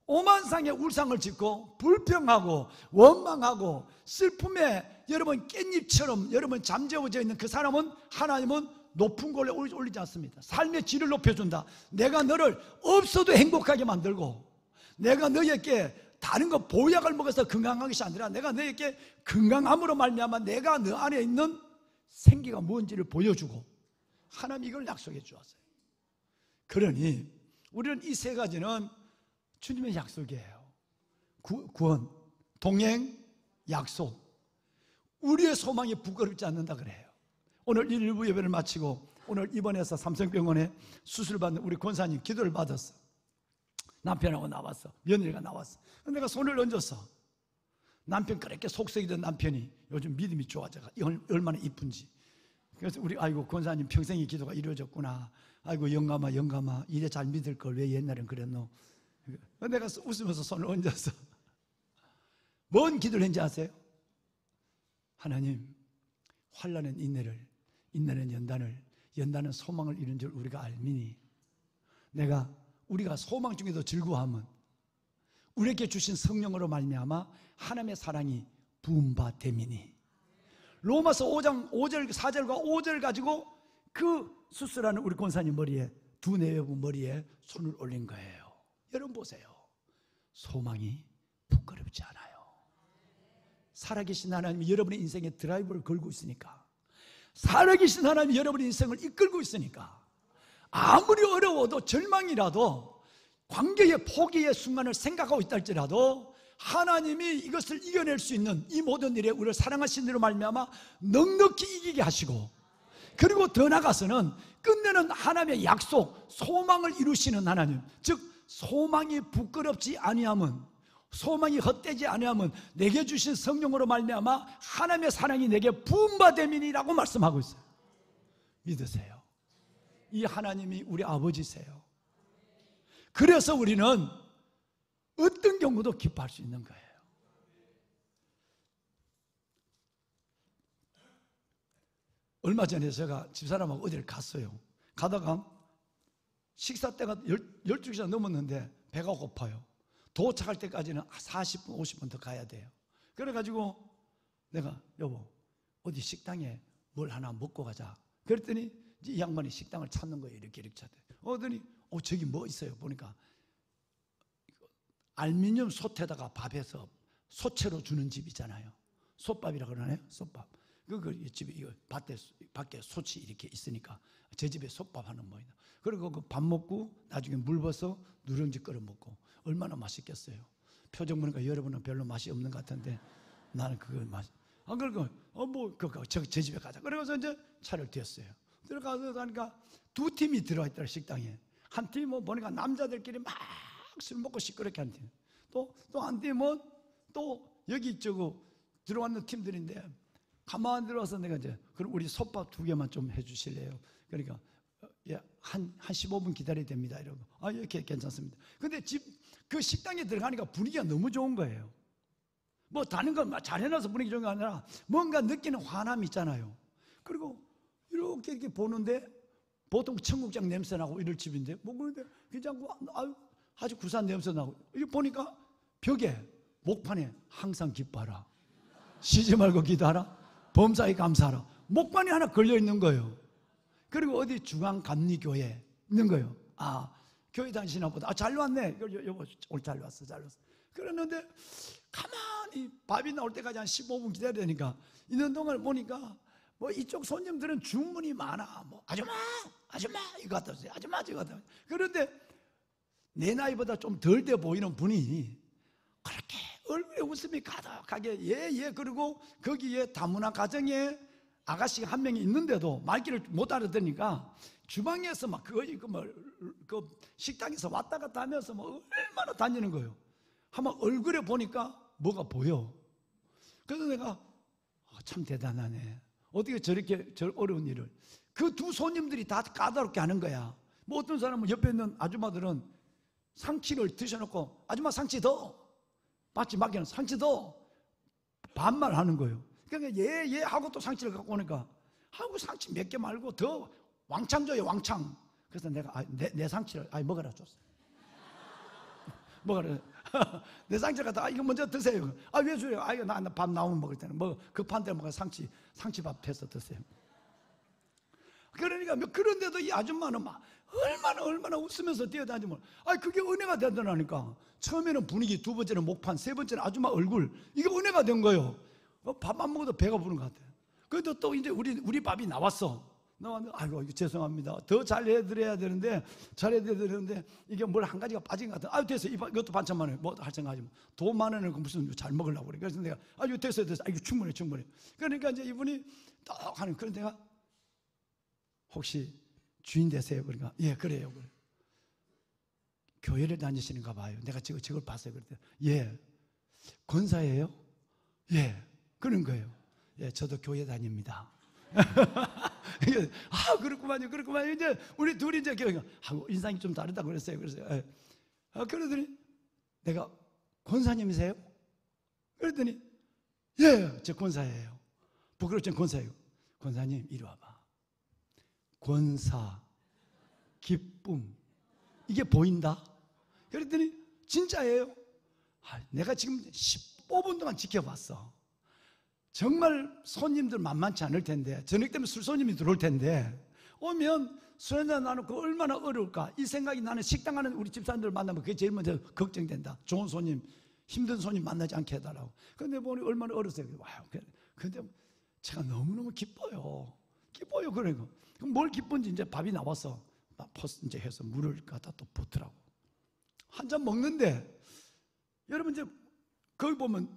오만상의 울상을 짓고 불평하고 원망하고 슬픔에 여러분 깻잎처럼 여러분 잠재워져 있는 그 사람은 하나님은 높은 곳에 올리지 않습니다. 삶의 질을 높여준다. 내가 너를 없어도 행복하게 만들고, 내가 너에게 다른 거 보약을 먹어서 건강한 것이 아니라 내가 너에게 건강함으로 말미암아 내가 너 안에 있는 생기가 뭔지를 보여주고, 하나님 이걸 약속해 주었어요. 그러니 우리는 이 세 가지는 주님의 약속이에요. 구원, 동행, 약속. 우리의 소망이 부끄럽지 않는다 그래요. 오늘 1부 예배를 마치고 오늘 입원해서 삼성병원에 수술받는 우리 권사님 기도를 받았어. 남편하고 나왔어. 며느리가 나왔어. 내가 손을 얹었어. 남편 그렇게 속썩이던 남편이 요즘 믿음이 좋아져. 얼마나 이쁜지. 그래서 우리 아이고 권사님 평생의 기도가 이루어졌구나. 아이고 영감아 이래 잘 믿을 걸 왜 옛날엔 그랬노. 내가 웃으면서 손을 얹었어. 뭔 기도를 했는지 아세요? 하나님, 환난은 인내를, 인내는 연단을, 연단은 소망을 이룬 줄 우리가 알미니 우리가 소망 중에도 즐거워하면 우리에게 주신 성령으로 말미암아 하나님의 사랑이 부음받됨이니. 로마서 5장 5절 4절과 5절 가지고 그 수술하는 우리 권사님 머리에, 두 내외부 머리에 손을 올린 거예요. 여러분 보세요. 소망이 부끄럽지 않아요. 살아계신 하나님이 여러분의 인생에 드라이브를 걸고 있으니까, 살아계신 하나님이 여러분의 인생을 이끌고 있으니까, 아무리 어려워도 절망이라도 관계의 포기의 순간을 생각하고 있다 할지라도 하나님이 이것을 이겨낼 수 있는 이 모든 일에 우리를 사랑하신 대로 말미암아 넉넉히 이기게 하시고, 그리고 더 나아가서는 끝내는 하나님의 약속, 소망을 이루시는 하나님, 즉 소망이 부끄럽지 아니함은, 소망이 헛되지 아니함은 내게 주신 성령으로 말미암아 하나님의 사랑이 내게 부음받음이니라고 말씀하고 있어요. 믿으세요. 이 하나님이 우리 아버지세요. 그래서 우리는 어떤 경우도 기뻐할 수 있는 거예요. 얼마 전에 제가 집사람하고 어디를 갔어요. 가다가 식사 때가 12시가 넘었는데 배가 고파요. 도착할 때까지는 40분, 50분 더 가야 돼요. 그래가지고 내가 여보 어디 식당에 뭘 하나 먹고 가자. 그랬더니 이 양반이 식당을 찾는 거예요. 이렇게 찾대. 그러더니 저기 뭐 있어요. 보니까 알루미늄 솥에다가 밥해서 소채로 주는 집 있잖아요. 솥밥이라 그러나요? 솥밥. 그 집에 이거 밖에 솥이 이렇게 있으니까 제 집에 솥밥 하는 모이다. 그리고 그 밥 먹고 나중에 물 부어서 누룽지 끓여 먹고 얼마나 맛있겠어요. 표정 보니까 여러분은 별로 맛이 없는 것 같은데 나는 그걸 안 그러고 제 집에 가자. 그래서 이제 차를 띄었어요. 들어가서 가니까 두 팀이 들어와 있더라. 식당에 한 팀은 보니까 남자들끼리 막 술 먹고 시끄럽게 한 팀, 또 한 팀은 또 여기 들어왔는 팀들인데 가만히 들어와서 내가 이제 그럼 우리 솥밥 2개만 좀 해주실래요? 그러니까 한 15분 기다려야 됩니다. 이러고 이렇게 괜찮습니다. 근데 그 식당에 들어가니까 분위기가 너무 좋은 거예요. 뭐 다른 건 잘 해놔서 분위기 좋은 게 아니라 뭔가 느끼는 환함이 있잖아요. 그리고 이렇게 보는데 보통 청국장 냄새 나고 이럴 집인데 뭐 그런데 그냥 아주 구수한 냄새 나고, 이거 보니까 벽에 목판에 항상 기뻐하라, 쉬지 말고 기도하라, 범사에 감사하라, 목판이 하나 걸려 있는 거예요. 그리고 어디 중앙감리교회에 있는 거예요. 교회 다니시나 보다. 잘 왔네. 여보 오늘 잘 왔어. 그랬는데 가만히 밥이 나올 때까지 한 15분 기다려야 되니까 있는 동안 보니까 뭐 이쪽 손님들은 주문이 많아. 뭐 아줌마 이거 갖다 주세요. 아줌마 이거 갖다 주세요. 그런데 내 나이보다 좀 덜 돼 보이는 분이 그렇게 얼굴에 웃음이 가득하게 예 그리고 거기에 다문화 가정에 아가씨가 한 명이 있는데도 말귀를 못 알아듣으니까 주방에서 막 거의 그 식당에서 왔다 갔다 하면서 뭐 얼마나 다니는 거예요. 한번 얼굴에 보니까 뭐가 보여. 그래서 내가 참 대단하네. 어떻게 저렇게 어려운 일을. 그 두 손님들이 다 까다롭게 하는 거야. 뭐 어떤 사람은 옆에 있는 아줌마들은 상치를 드셔놓고 아줌마 상치 더 마치 막히는 상치 더 반말하는 거예요. 그러니까 예 하고 또 상치를 갖고 오니까 하고 상치 몇 개 말고 더 왕창 줘요 왕창. 그래서 내가 내 상치를 먹으라 줬어. 먹으라. 내 상치를 갖다 이거 먼저 드세요. 왜 줘요? 이거 나 밥 나오면 먹을 때는 뭐 급한 데 먹어 상치밥 해서 드세요. 그러니까 그런데도 이 아줌마는 막 얼마나 웃으면서 뛰어다니면 그게 은혜가 되더라니까. 처음에는 분위기, 두 번째는 목판, 세 번째는 아줌마 얼굴, 이게 은혜가 된 거예요. 밥 안 먹어도 배가 부른 것 같아요. 그래도 또 이제 우리 밥이 나왔어. 나왔는데 아이고 죄송합니다. 더 잘해드려야 되는데 이게 뭘 한 가지가 빠진 것 같아. 됐어. 이것도 반찬만 해. 뭐 할 생각하지 마. 돈 많으면 무슨 잘 먹으려고 그래. 그래서 내가 이거 됐어. 이거 충분해. 그러니까 이제 이분이 딱 하는. 그런 내가 혹시 주인 되세요? 그러니까 예 그래요. 교회를 다니시는가 봐요. 내가 저걸 봤어요. 그랬더니 예 권사예요? 예 그런 거예요. 예 저도 교회 다닙니다. 그렇구만요. 이제 우리 둘이 이제 하고 인상이 좀 다르다고 그랬어요. 그러더니 내가 권사님이세요? 그랬더니 예 저 권사예요. 부끄럽지만 권사예요. 권사님 이리 와봐. 권사, 기쁨, 이게 보인다? 그랬더니 진짜예요. 내가 지금 15분 동안 지켜봤어. 정말 손님들 만만치 않을 텐데, 저녁 때문에 술 손님이 들어올 텐데, 오면 술 한잔 나누고 얼마나 어려울까 이 생각이 나는. 식당 가는 우리 집사람들 만나면 그게 제일 먼저 걱정된다. 좋은 손님, 힘든 손님 만나지 않게 해달라고. 그런데 보니 얼마나 어렸어요. 근데 제가 너무너무 기뻐요. 그러니까 뭘 기쁜지 이제 밥이 나와서 이제 해서 물을 갖다 또 붓더라고. 한 잔 먹는데 여러분 이제 거기 보면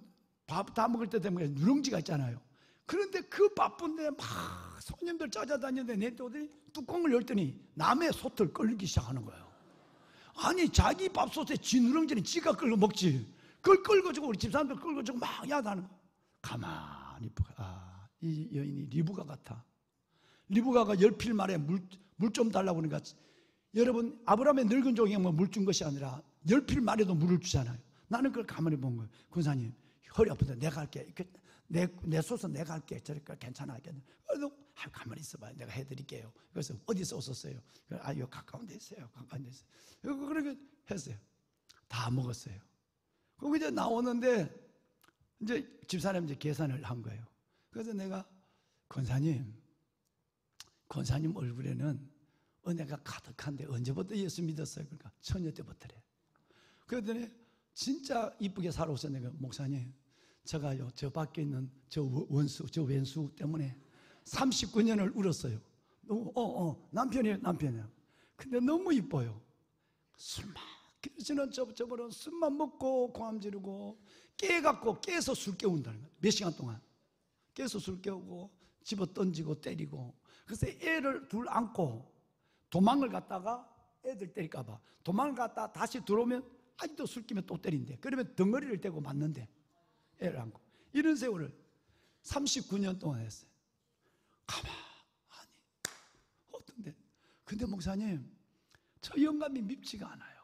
밥 다 먹을 때 되면 누룽지가 있잖아요. 그런데 그 바쁜데 막 손님들 찾아다니는데 내 또더니 뚜껑을 열더니 남의 솥을 끌기 시작하는 거예요. 아니 자기 밥솥에 지 누룽지는 지가 끌고 먹지. 그걸 끌고 주고 우리 집사람들 끌고 주고 막 야단하는 거야. 가만히 이 여인이 리브가 같아. 리브가가 열필 말에 물 좀 달라고 그러니까 여러분 아브라함의 늙은 종이 물 준 것이 아니라 열필 말에도 물을 주잖아요. 나는 그걸 가만히 본 거예요. 권사님 허리 아픈데 내가 할게. 내 솥은 내가 할게. 저러니까 괜찮아. 그래도 가만히 있어봐요. 내가 해드릴게요. 그래서 어디서 오셨어요? 요 가까운 데 있어요. 그렇게 했어요. 다 먹었어요. 그리고 이제 나오는데 이제 집사람이 이제 계산을 한 거예요. 그래서 내가 권사님 얼굴에는 은혜가 가득한데 언제부터 예수 믿었어요? 그러니까 처녀 때부터래. 그랬더니 진짜 이쁘게 살아오셨네요. 목사님 제가요 저 밖에 있는 저 왼수 때문에 39년을 울었어요. 남편이에요. 근데 너무 이뻐요. 술만 그러시는 저번은 술만 먹고 고함 지르고 깨서 술 깨운다는 거예요. 몇 시간 동안 깨서 술 깨우고 집어 던지고 때리고. 그래서 애를 둘 안고 도망을 갔다가 애들 때릴까 봐 도망을 갔다가 다시 들어오면 아직도 술 끼면 또 때린대. 그러면 덩어리를 대고 맞는데 애를 안고. 이런 세월을 39년 동안 했어요. 가만히 어떤데. 근데 목사님 저 영감이 밉지가 않아요.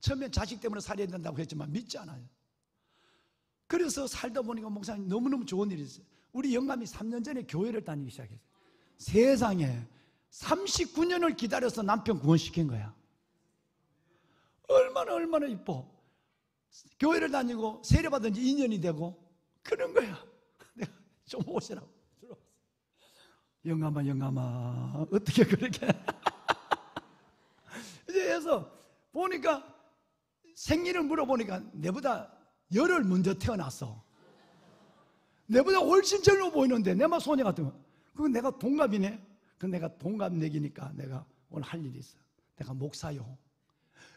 처음엔 자식 때문에 살아야 된다고 했지만 믿지 않아요. 그래서 살다 보니까 목사님 너무너무 좋은 일이 있어요. 우리 영감이 3년 전에 교회를 다니기 시작했어요. 세상에 39년을 기다려서 남편 구원시킨 거야. 얼마나 이뻐. 교회를 다니고 세례받은 지 2년이 되고 그런 거야. 내가 좀 오시라고. 영감아 어떻게 그렇게 이제 해서 보니까 생일을 물어보니까 내보다 열흘 먼저 태어났어. 내보다 훨씬 젊어 보이는데 내만 소녀 같으면 그건 내가 동갑이네. 그 내가 동갑 내기니까 내가 오늘 할 일이 있어. 내가 목사요.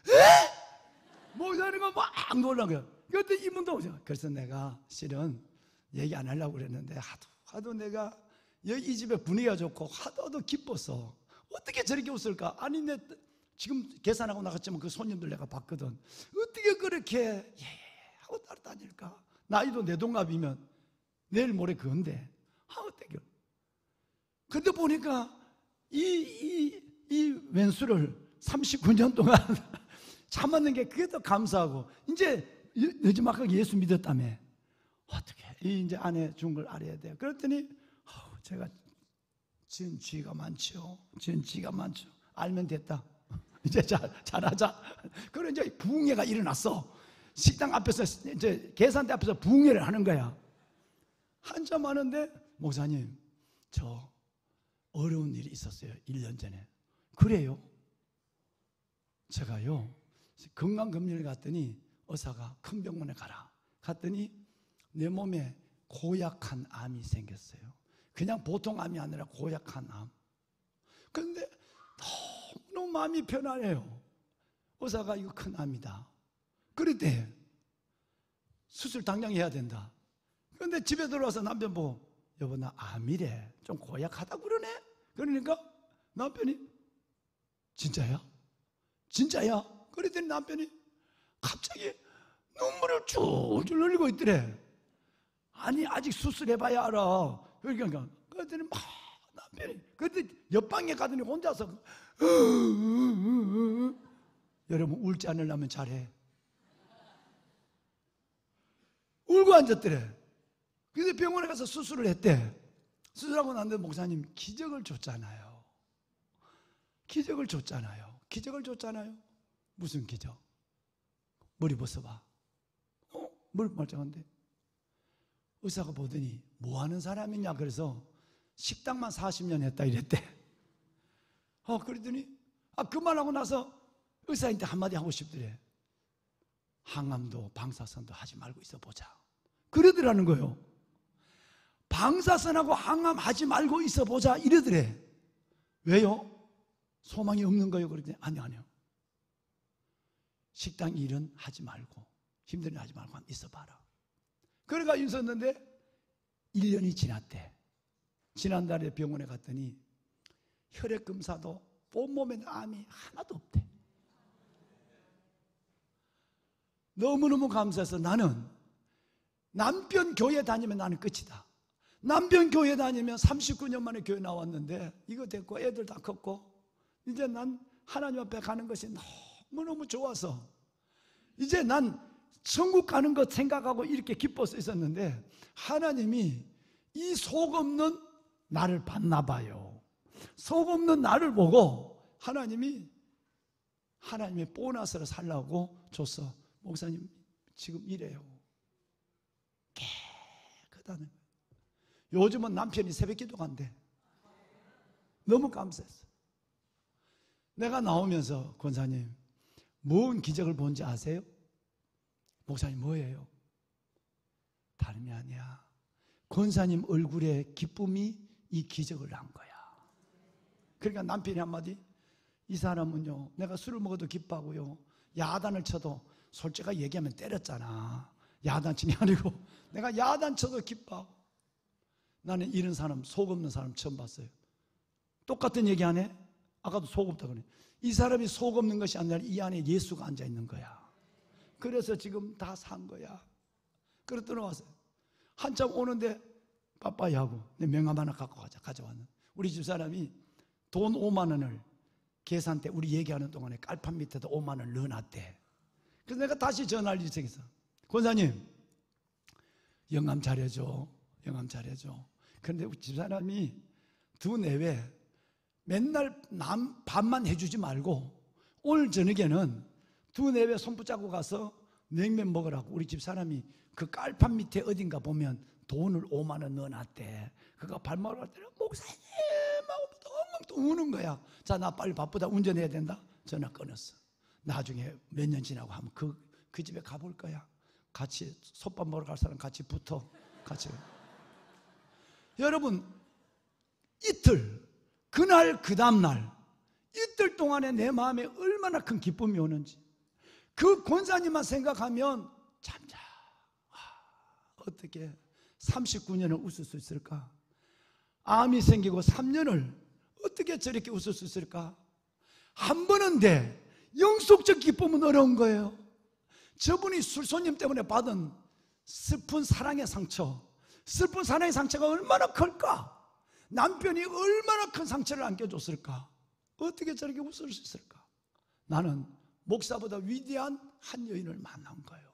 에? 목사님은 막 놀란 거야. 그때 이분도 오죠. 그래서 내가 실은 얘기 안 하려고 그랬는데 하도 내가 이 집에 분위기가 좋고 하도 기뻤어. 어떻게 저렇게 웃을까? 아니 내 지금 계산하고 나갔지만 그 손님들 내가 봤거든. 어떻게 그렇게 하고 따라다닐까? 나이도 내 동갑이면 내일 모레 그건데 어떻게? 근데 보니까 이 왼수를 39년 동안 참았는 게 그게 더 감사하고, 이제 늦지막하게 예수 믿었다며. 어떻게 이제 아내 준 걸 알아야 돼요. 그랬더니 제가 지은 죄가 많죠. 지은 죄가 많죠. 알면 됐다. 이제 잘하자. 그래 이제 부흥회가 일어났어. 식당 앞에서 이제 계산대 앞에서 부흥회를 하는 거야. 한참 하는데 목사님 저 어려운 일이 있었어요. 1년 전에. 그래요? 제가요 건강검진을 갔더니 의사가 큰 병원에 가라. 갔더니 내 몸에 고약한 암이 생겼어요. 그냥 보통 암이 아니라 고약한 암. 그런데 너무 마음이 편안해요. 의사가 이거 큰 암이다. 그랬대. 수술 당장 해야 된다. 그런데 집에 들어와서 남편 보고 여보 나 암이래. 좀 고약하다고 그러네. 그러니까 남편이 진짜야? 진짜야? 그랬더니 남편이 갑자기 눈물을 줄줄 흘리고 있더래. 아니 아직 수술해봐야 알아. 그러니까 그랬더니 막 남편이 그때 옆방에 가더니 혼자서 여러분 울지 않으려면 잘해. 울고 앉았더래. 그래서 병원에 가서 수술을 했대. 수술하고 났는데 목사님 기적을 줬잖아요. 기적을 줬잖아요. 기적을 줬잖아요. 무슨 기적? 머리 벗어봐. 머리 멀쩡한데. 의사가 보더니 뭐 하는 사람이냐 그래서 식당만 40년 했다 이랬대. 그랬더니 그 말하고 나서 의사한테 한마디 하고 싶더래. 항암도 방사선도 하지 말고 있어 보자. 그러더라는 거예요. 방사선하고 항암 하지 말고 있어 보자 이러더래. 왜요? 소망이 없는 거예요? 그랬더니 아니요. 식당 일은 하지 말고 힘든 일 하지 말고 있어 봐라. 그래가 있었는데 1년이 지났대. 지난달에 병원에 갔더니 혈액검사도 온몸에 암이 하나도 없대. 너무너무 감사해서 나는 남편 교회 다니면 나는 끝이다. 남편 교회 다니면 39년 만에 교회 나왔는데 이거 됐고 애들 다 컸고 이제 난 하나님 앞에 가는 것이 너무너무 좋아서 이제 난 천국 가는 것 생각하고 이렇게 기뻐서 있었는데 하나님이 이 속 없는 나를 봤나 봐요. 속 없는 나를 보고 하나님이 하나님의 보너스를 살라고 줬어. 목사님 지금 이래요. 깨끗하네. 요즘은 남편이 새벽기도 간대. 너무 감사했어. 내가 나오면서 권사님 뭔 기적을 본지 아세요? 목사님 뭐예요? 다름이 아니야. 권사님 얼굴에 기쁨이 이 기적을 한 거야. 그러니까 남편이 한마디, 이 사람은요 내가 술을 먹어도 기뻐하고요 야단을 쳐도 솔직하게 얘기하면 때렸잖아. 야단 치니 아니고 내가 야단 쳐도 기뻐하고. 나는 이런 사람, 속 없는 사람 처음 봤어요. 똑같은 얘기 안 해? 아까도 속 없다고 그래. 이 사람이 속 없는 것이 아니라 이 안에 예수가 앉아 있는 거야. 그래서 지금 다 산 거야. 그래 들어왔어요. 한참 오는데 빠빠이 하고 내 명함 하나 갖고 가져왔는. 우리 집사람이 돈 5만 원을 계산 때 우리 얘기하는 동안에 깔판 밑에다 5만 원을 넣어놨대. 그래서 내가 다시 전화를 요청했어. 권사님 영감 잘해줘. 영감 잘해줘. 그런데 우리 집사람이 두 내외 맨날 남 밥만 해주지 말고 오늘 저녁에는 두 내외 손붙잡고 가서 냉면 먹으라고. 우리 집사람이 그 깔판 밑에 어딘가 보면 돈을 5만 원 넣어놨대. 그거 밥 먹으러 갈 때는 목사님 하고 또 우는 거야. 자, 나 빨리 바쁘다 운전해야 된다. 전화 끊었어. 나중에 몇 년 지나고 하면 그 집에 가볼 거야. 같이 솥밥 먹으러 갈 사람 같이 붙어. 같이. 여러분 이틀 그날 그 다음날 이틀 동안에 내 마음에 얼마나 큰 기쁨이 오는지. 그 권사님만 생각하면 참자. 어떻게 39년을 웃을 수 있을까? 암이 생기고 3년을 어떻게 저렇게 웃을 수 있을까? 한 번은 돼. 영속적 기쁨은 어려운 거예요. 저분이 술손님 때문에 받은 슬픈 사랑의 상처, 슬픈 사랑의 상처가 얼마나 클까? 남편이 얼마나 큰 상처를 안겨줬을까? 어떻게 저렇게 웃을 수 있을까? 나는 목사보다 위대한 한 여인을 만난 거예요.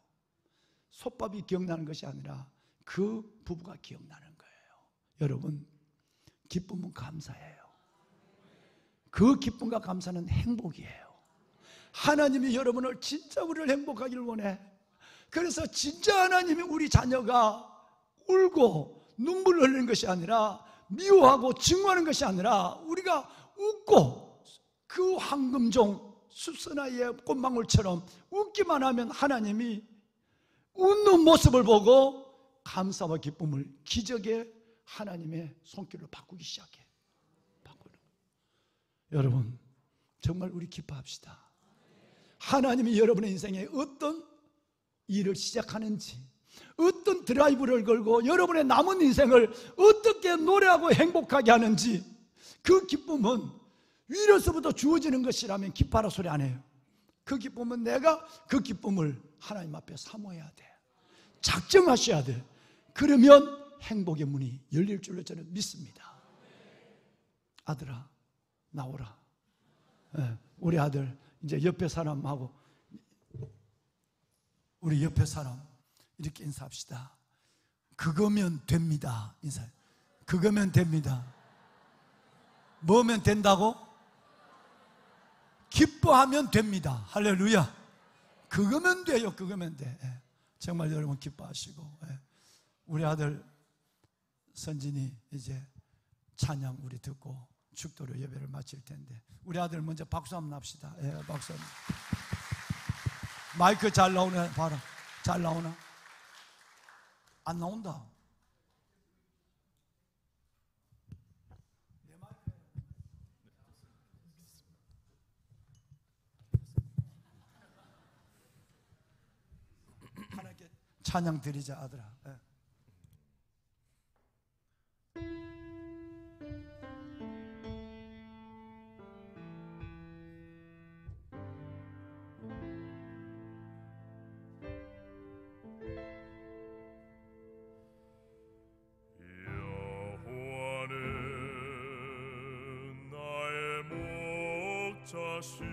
솥밥이 기억나는 것이 아니라 그 부부가 기억나는 거예요. 여러분, 기쁨은 감사예요. 그 기쁨과 감사는 행복이에요. 하나님이 여러분을 진짜 우리를 행복하기를 원해. 그래서 진짜 하나님이 우리 자녀가 울고 눈물을 흘리는 것이 아니라, 미워하고 증오하는 것이 아니라, 우리가 웃고 그 황금종 숲사나이의 꽃망울처럼 웃기만 하면 하나님이 웃는 모습을 보고 감사와 기쁨을 기적의 하나님의 손길로 바꾸기 시작해. 바꾸는. 여러분, 정말 우리 기뻐합시다. 하나님이 여러분의 인생에 어떤 일을 시작하는지, 어떤 드라이브를 걸고 여러분의 남은 인생을 어떻게 노래하고 행복하게 하는지, 그 기쁨은 위로서부터 주어지는 것이라면 기뻐하라 소리 안 해요. 그 기쁨은 내가 그 기쁨을 하나님 앞에 사모해야 돼. 작정하셔야 돼. 그러면 행복의 문이 열릴 줄로 저는 믿습니다. 아들아, 나오라. 우리 아들 이제 옆에 사람하고, 우리 옆에 사람 이렇게 인사합시다. 그거면 됩니다. 인사해. 그거면 됩니다. 뭐면 된다고? 기뻐하면 됩니다. 할렐루야. 그거면 돼요. 그거면 돼. 정말 여러분 기뻐하시고, 우리 아들 선진이 이제 찬양 우리 듣고 축도로 예배를 마칠 텐데, 우리 아들 먼저 박수 한번 합시다. 박수 한번. 마이크 잘 나오네. 봐라. 잘 나오나? 안 나온다. 하나님께 찬양 드리자, 아들아. 자신이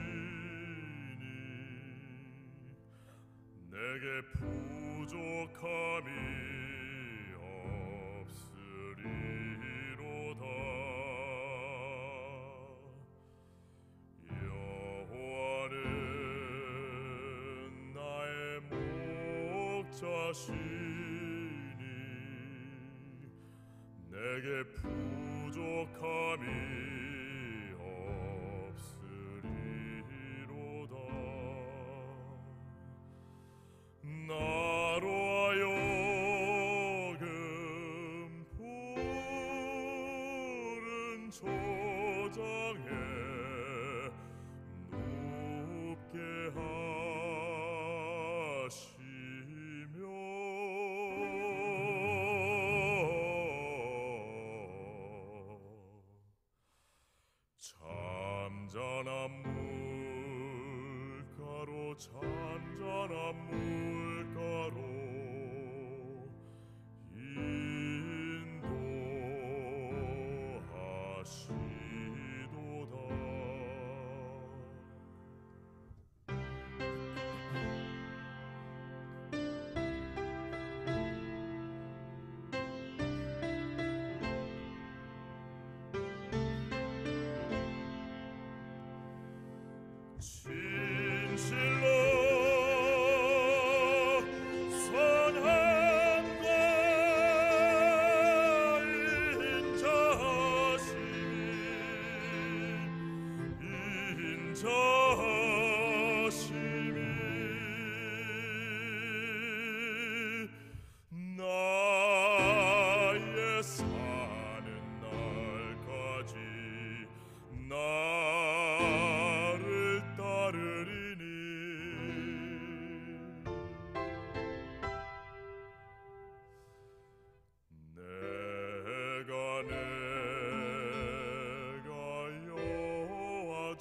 내게 부족함이 없으리로다. 여호와는 나의 목자시니 내게 부족함이 나로 하여금 푸른 초장에 눕게 하시며 잠잠한 물가로 잔잔한 물가로 인도하시도다. 진실로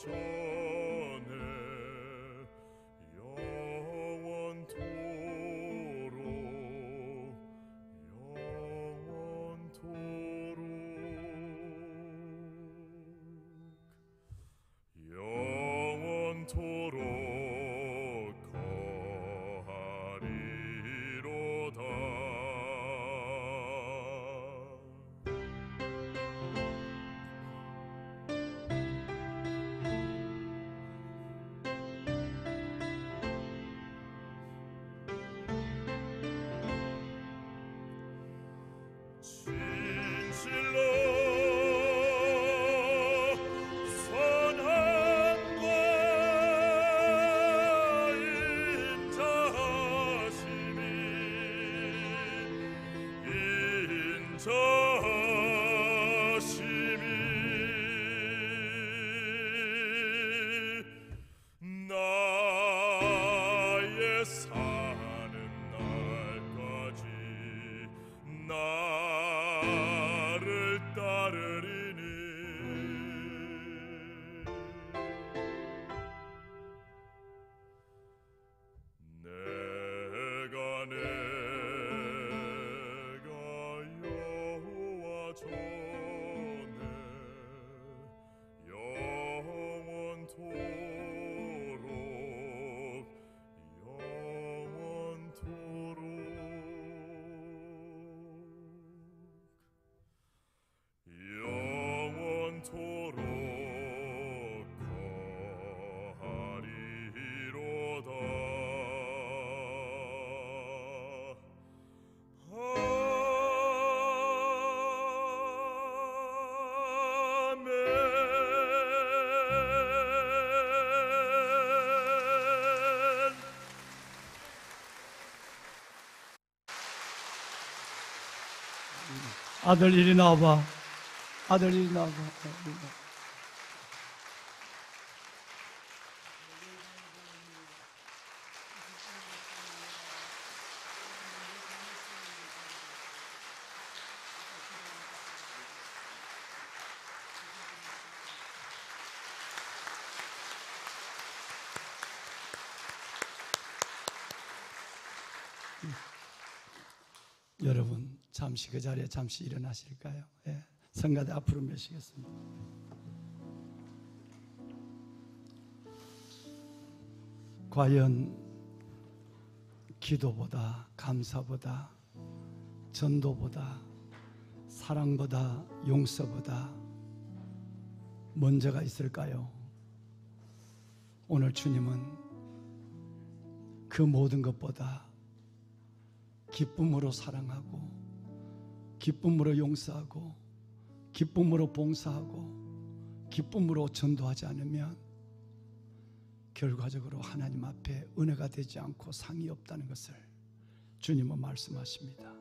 전에 영원토록 영원토록 거하리로다. 진실로 선함과 인자심이 나의 사는 날까지 나를 따르리니. 내가 여호와 전에 영원토록 거하리로다. 아멘. 아들 이리 나와봐. 아들 이리 나와봐. 여러분 잠시 그 자리에 잠시 일어나실까요? 예. 성가대 앞으로 모시겠습니다. 과연 기도보다, 감사보다, 전도보다, 사랑보다, 용서보다 먼저가 있을까요? 오늘 주님은 그 모든 것보다 기쁨으로 사랑하고, 기쁨으로 용서하고, 기쁨으로 봉사하고, 기쁨으로 전도하지 않으면 결과적으로 하나님 앞에 은혜가 되지 않고 상이 없다는 것을 주님은 말씀하십니다.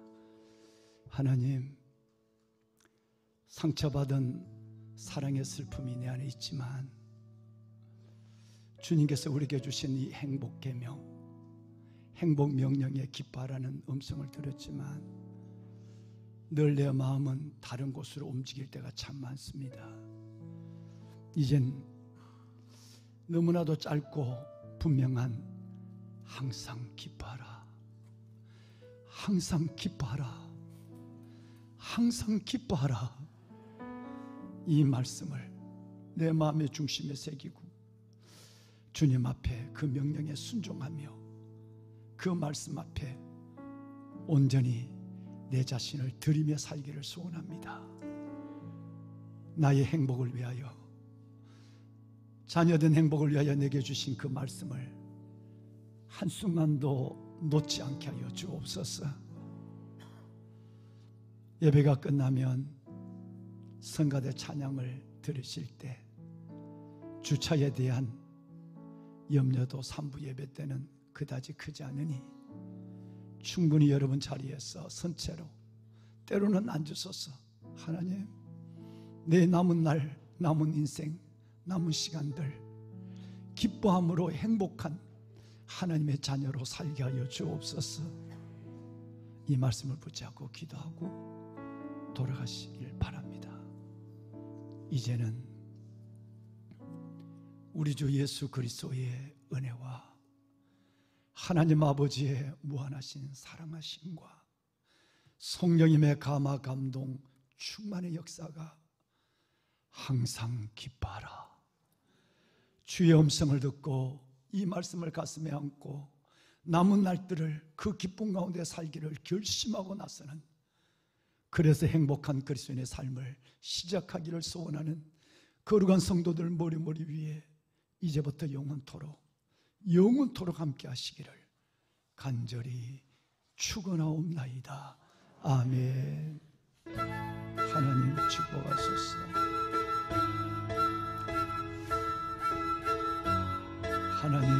하나님, 상처받은 사랑의 슬픔이 내 안에 있지만 주님께서 우리에게 주신 이 행복 계명, 행복 명령에 기뻐하라는 음성을 들었지만 늘 내 마음은 다른 곳으로 움직일 때가 참 많습니다. 이젠 너무나도 짧고 분명한 항상 기뻐하라, 항상 기뻐하라, 항상 기뻐하라, 이 말씀을 내 마음의 중심에 새기고 주님 앞에 그 명령에 순종하며 그 말씀 앞에 온전히 내 자신을 드리며 살기를 소원합니다. 나의 행복을 위하여, 자녀된 행복을 위하여 내게 주신 그 말씀을 한순간도 놓지 않게 하여 주옵소서. 예배가 끝나면 성가대 찬양을 들으실 때 주차에 대한 염려도 3부 예배 때는 그다지 크지 않으니 충분히 여러분 자리에서 선체로, 때로는 앉으소서. 하나님, 내 남은 날, 남은 인생, 남은 시간들 기뻐함으로 행복한 하나님의 자녀로 살게 하여 주옵소서. 이 말씀을 붙잡고 기도하고 돌아가시길 바랍니다. 이제는 우리 주 예수 그리스도의 은혜와 하나님 아버지의 무한하신 사랑하심과 성령님의 감화 감동 충만의 역사가 항상 기뻐하라. 주의 음성을 듣고 이 말씀을 가슴에 안고 남은 날들을 그 기쁨 가운데 살기를 결심하고 나서는, 그래서 행복한 그리스도인의 삶을 시작하기를 소원하는 거룩한 성도들 머리 위에 이제부터 영원토록 함께 하시기를 간절히 축원하옵나이다. 아멘. 하나님 축복하소서. 하나님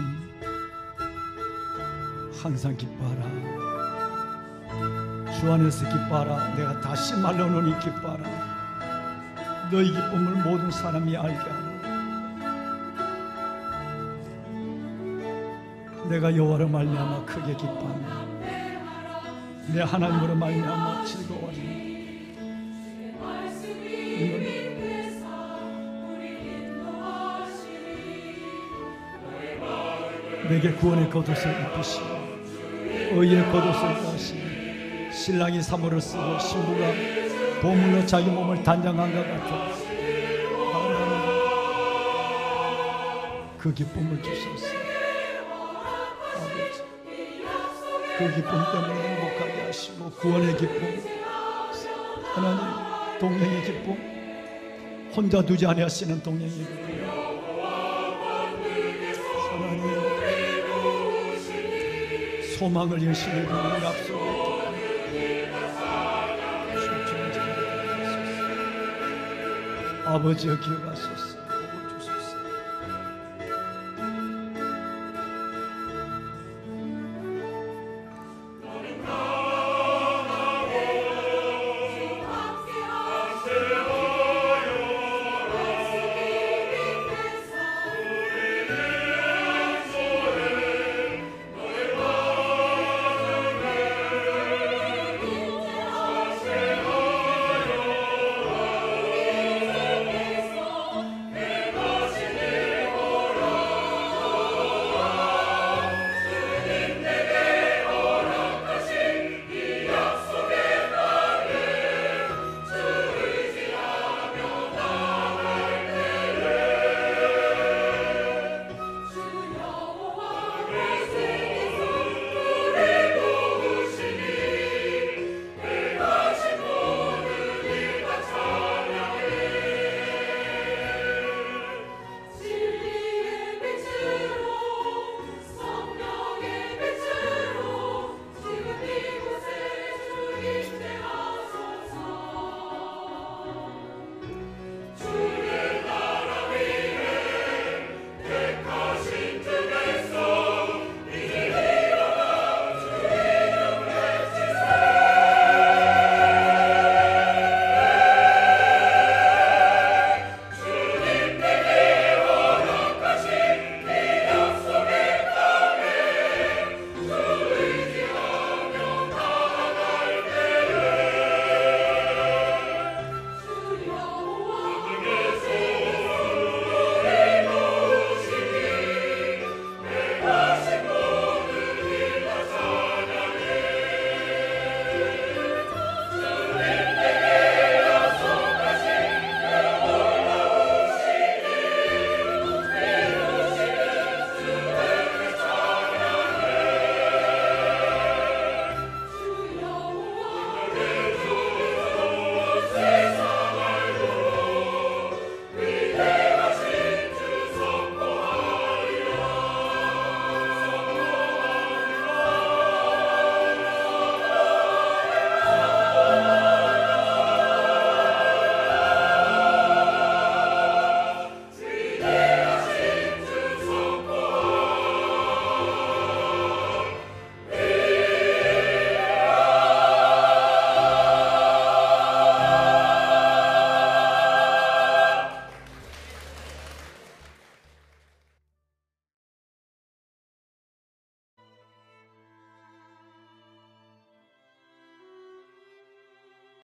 항상 기뻐하라. 주 안에서 기뻐하라. 내가 다시 말로노니 기뻐하라. 너희 기쁨을 모든 사람이 알게 하라. 내가 여호와로 말미암아 크게 기뻐하며 내 하나님으로 말미암아 즐거워하리니 내게 구원의 겉옷을 입히시고 의의 겉옷을 입히시니 신랑이 사모를 쓰고 신부가 보물로 자기 몸을 단장한 것 같아 그 기쁨을 주소서. 아버지, 그 기쁨 때문에 행복하게 하시고 구원의 기쁨, 하나님 동행의 기쁨, 혼자 두지 아니하시는 동행의 기쁨, 하나님 소망을 여시는 분의 약속을 아버지여 기억하소서.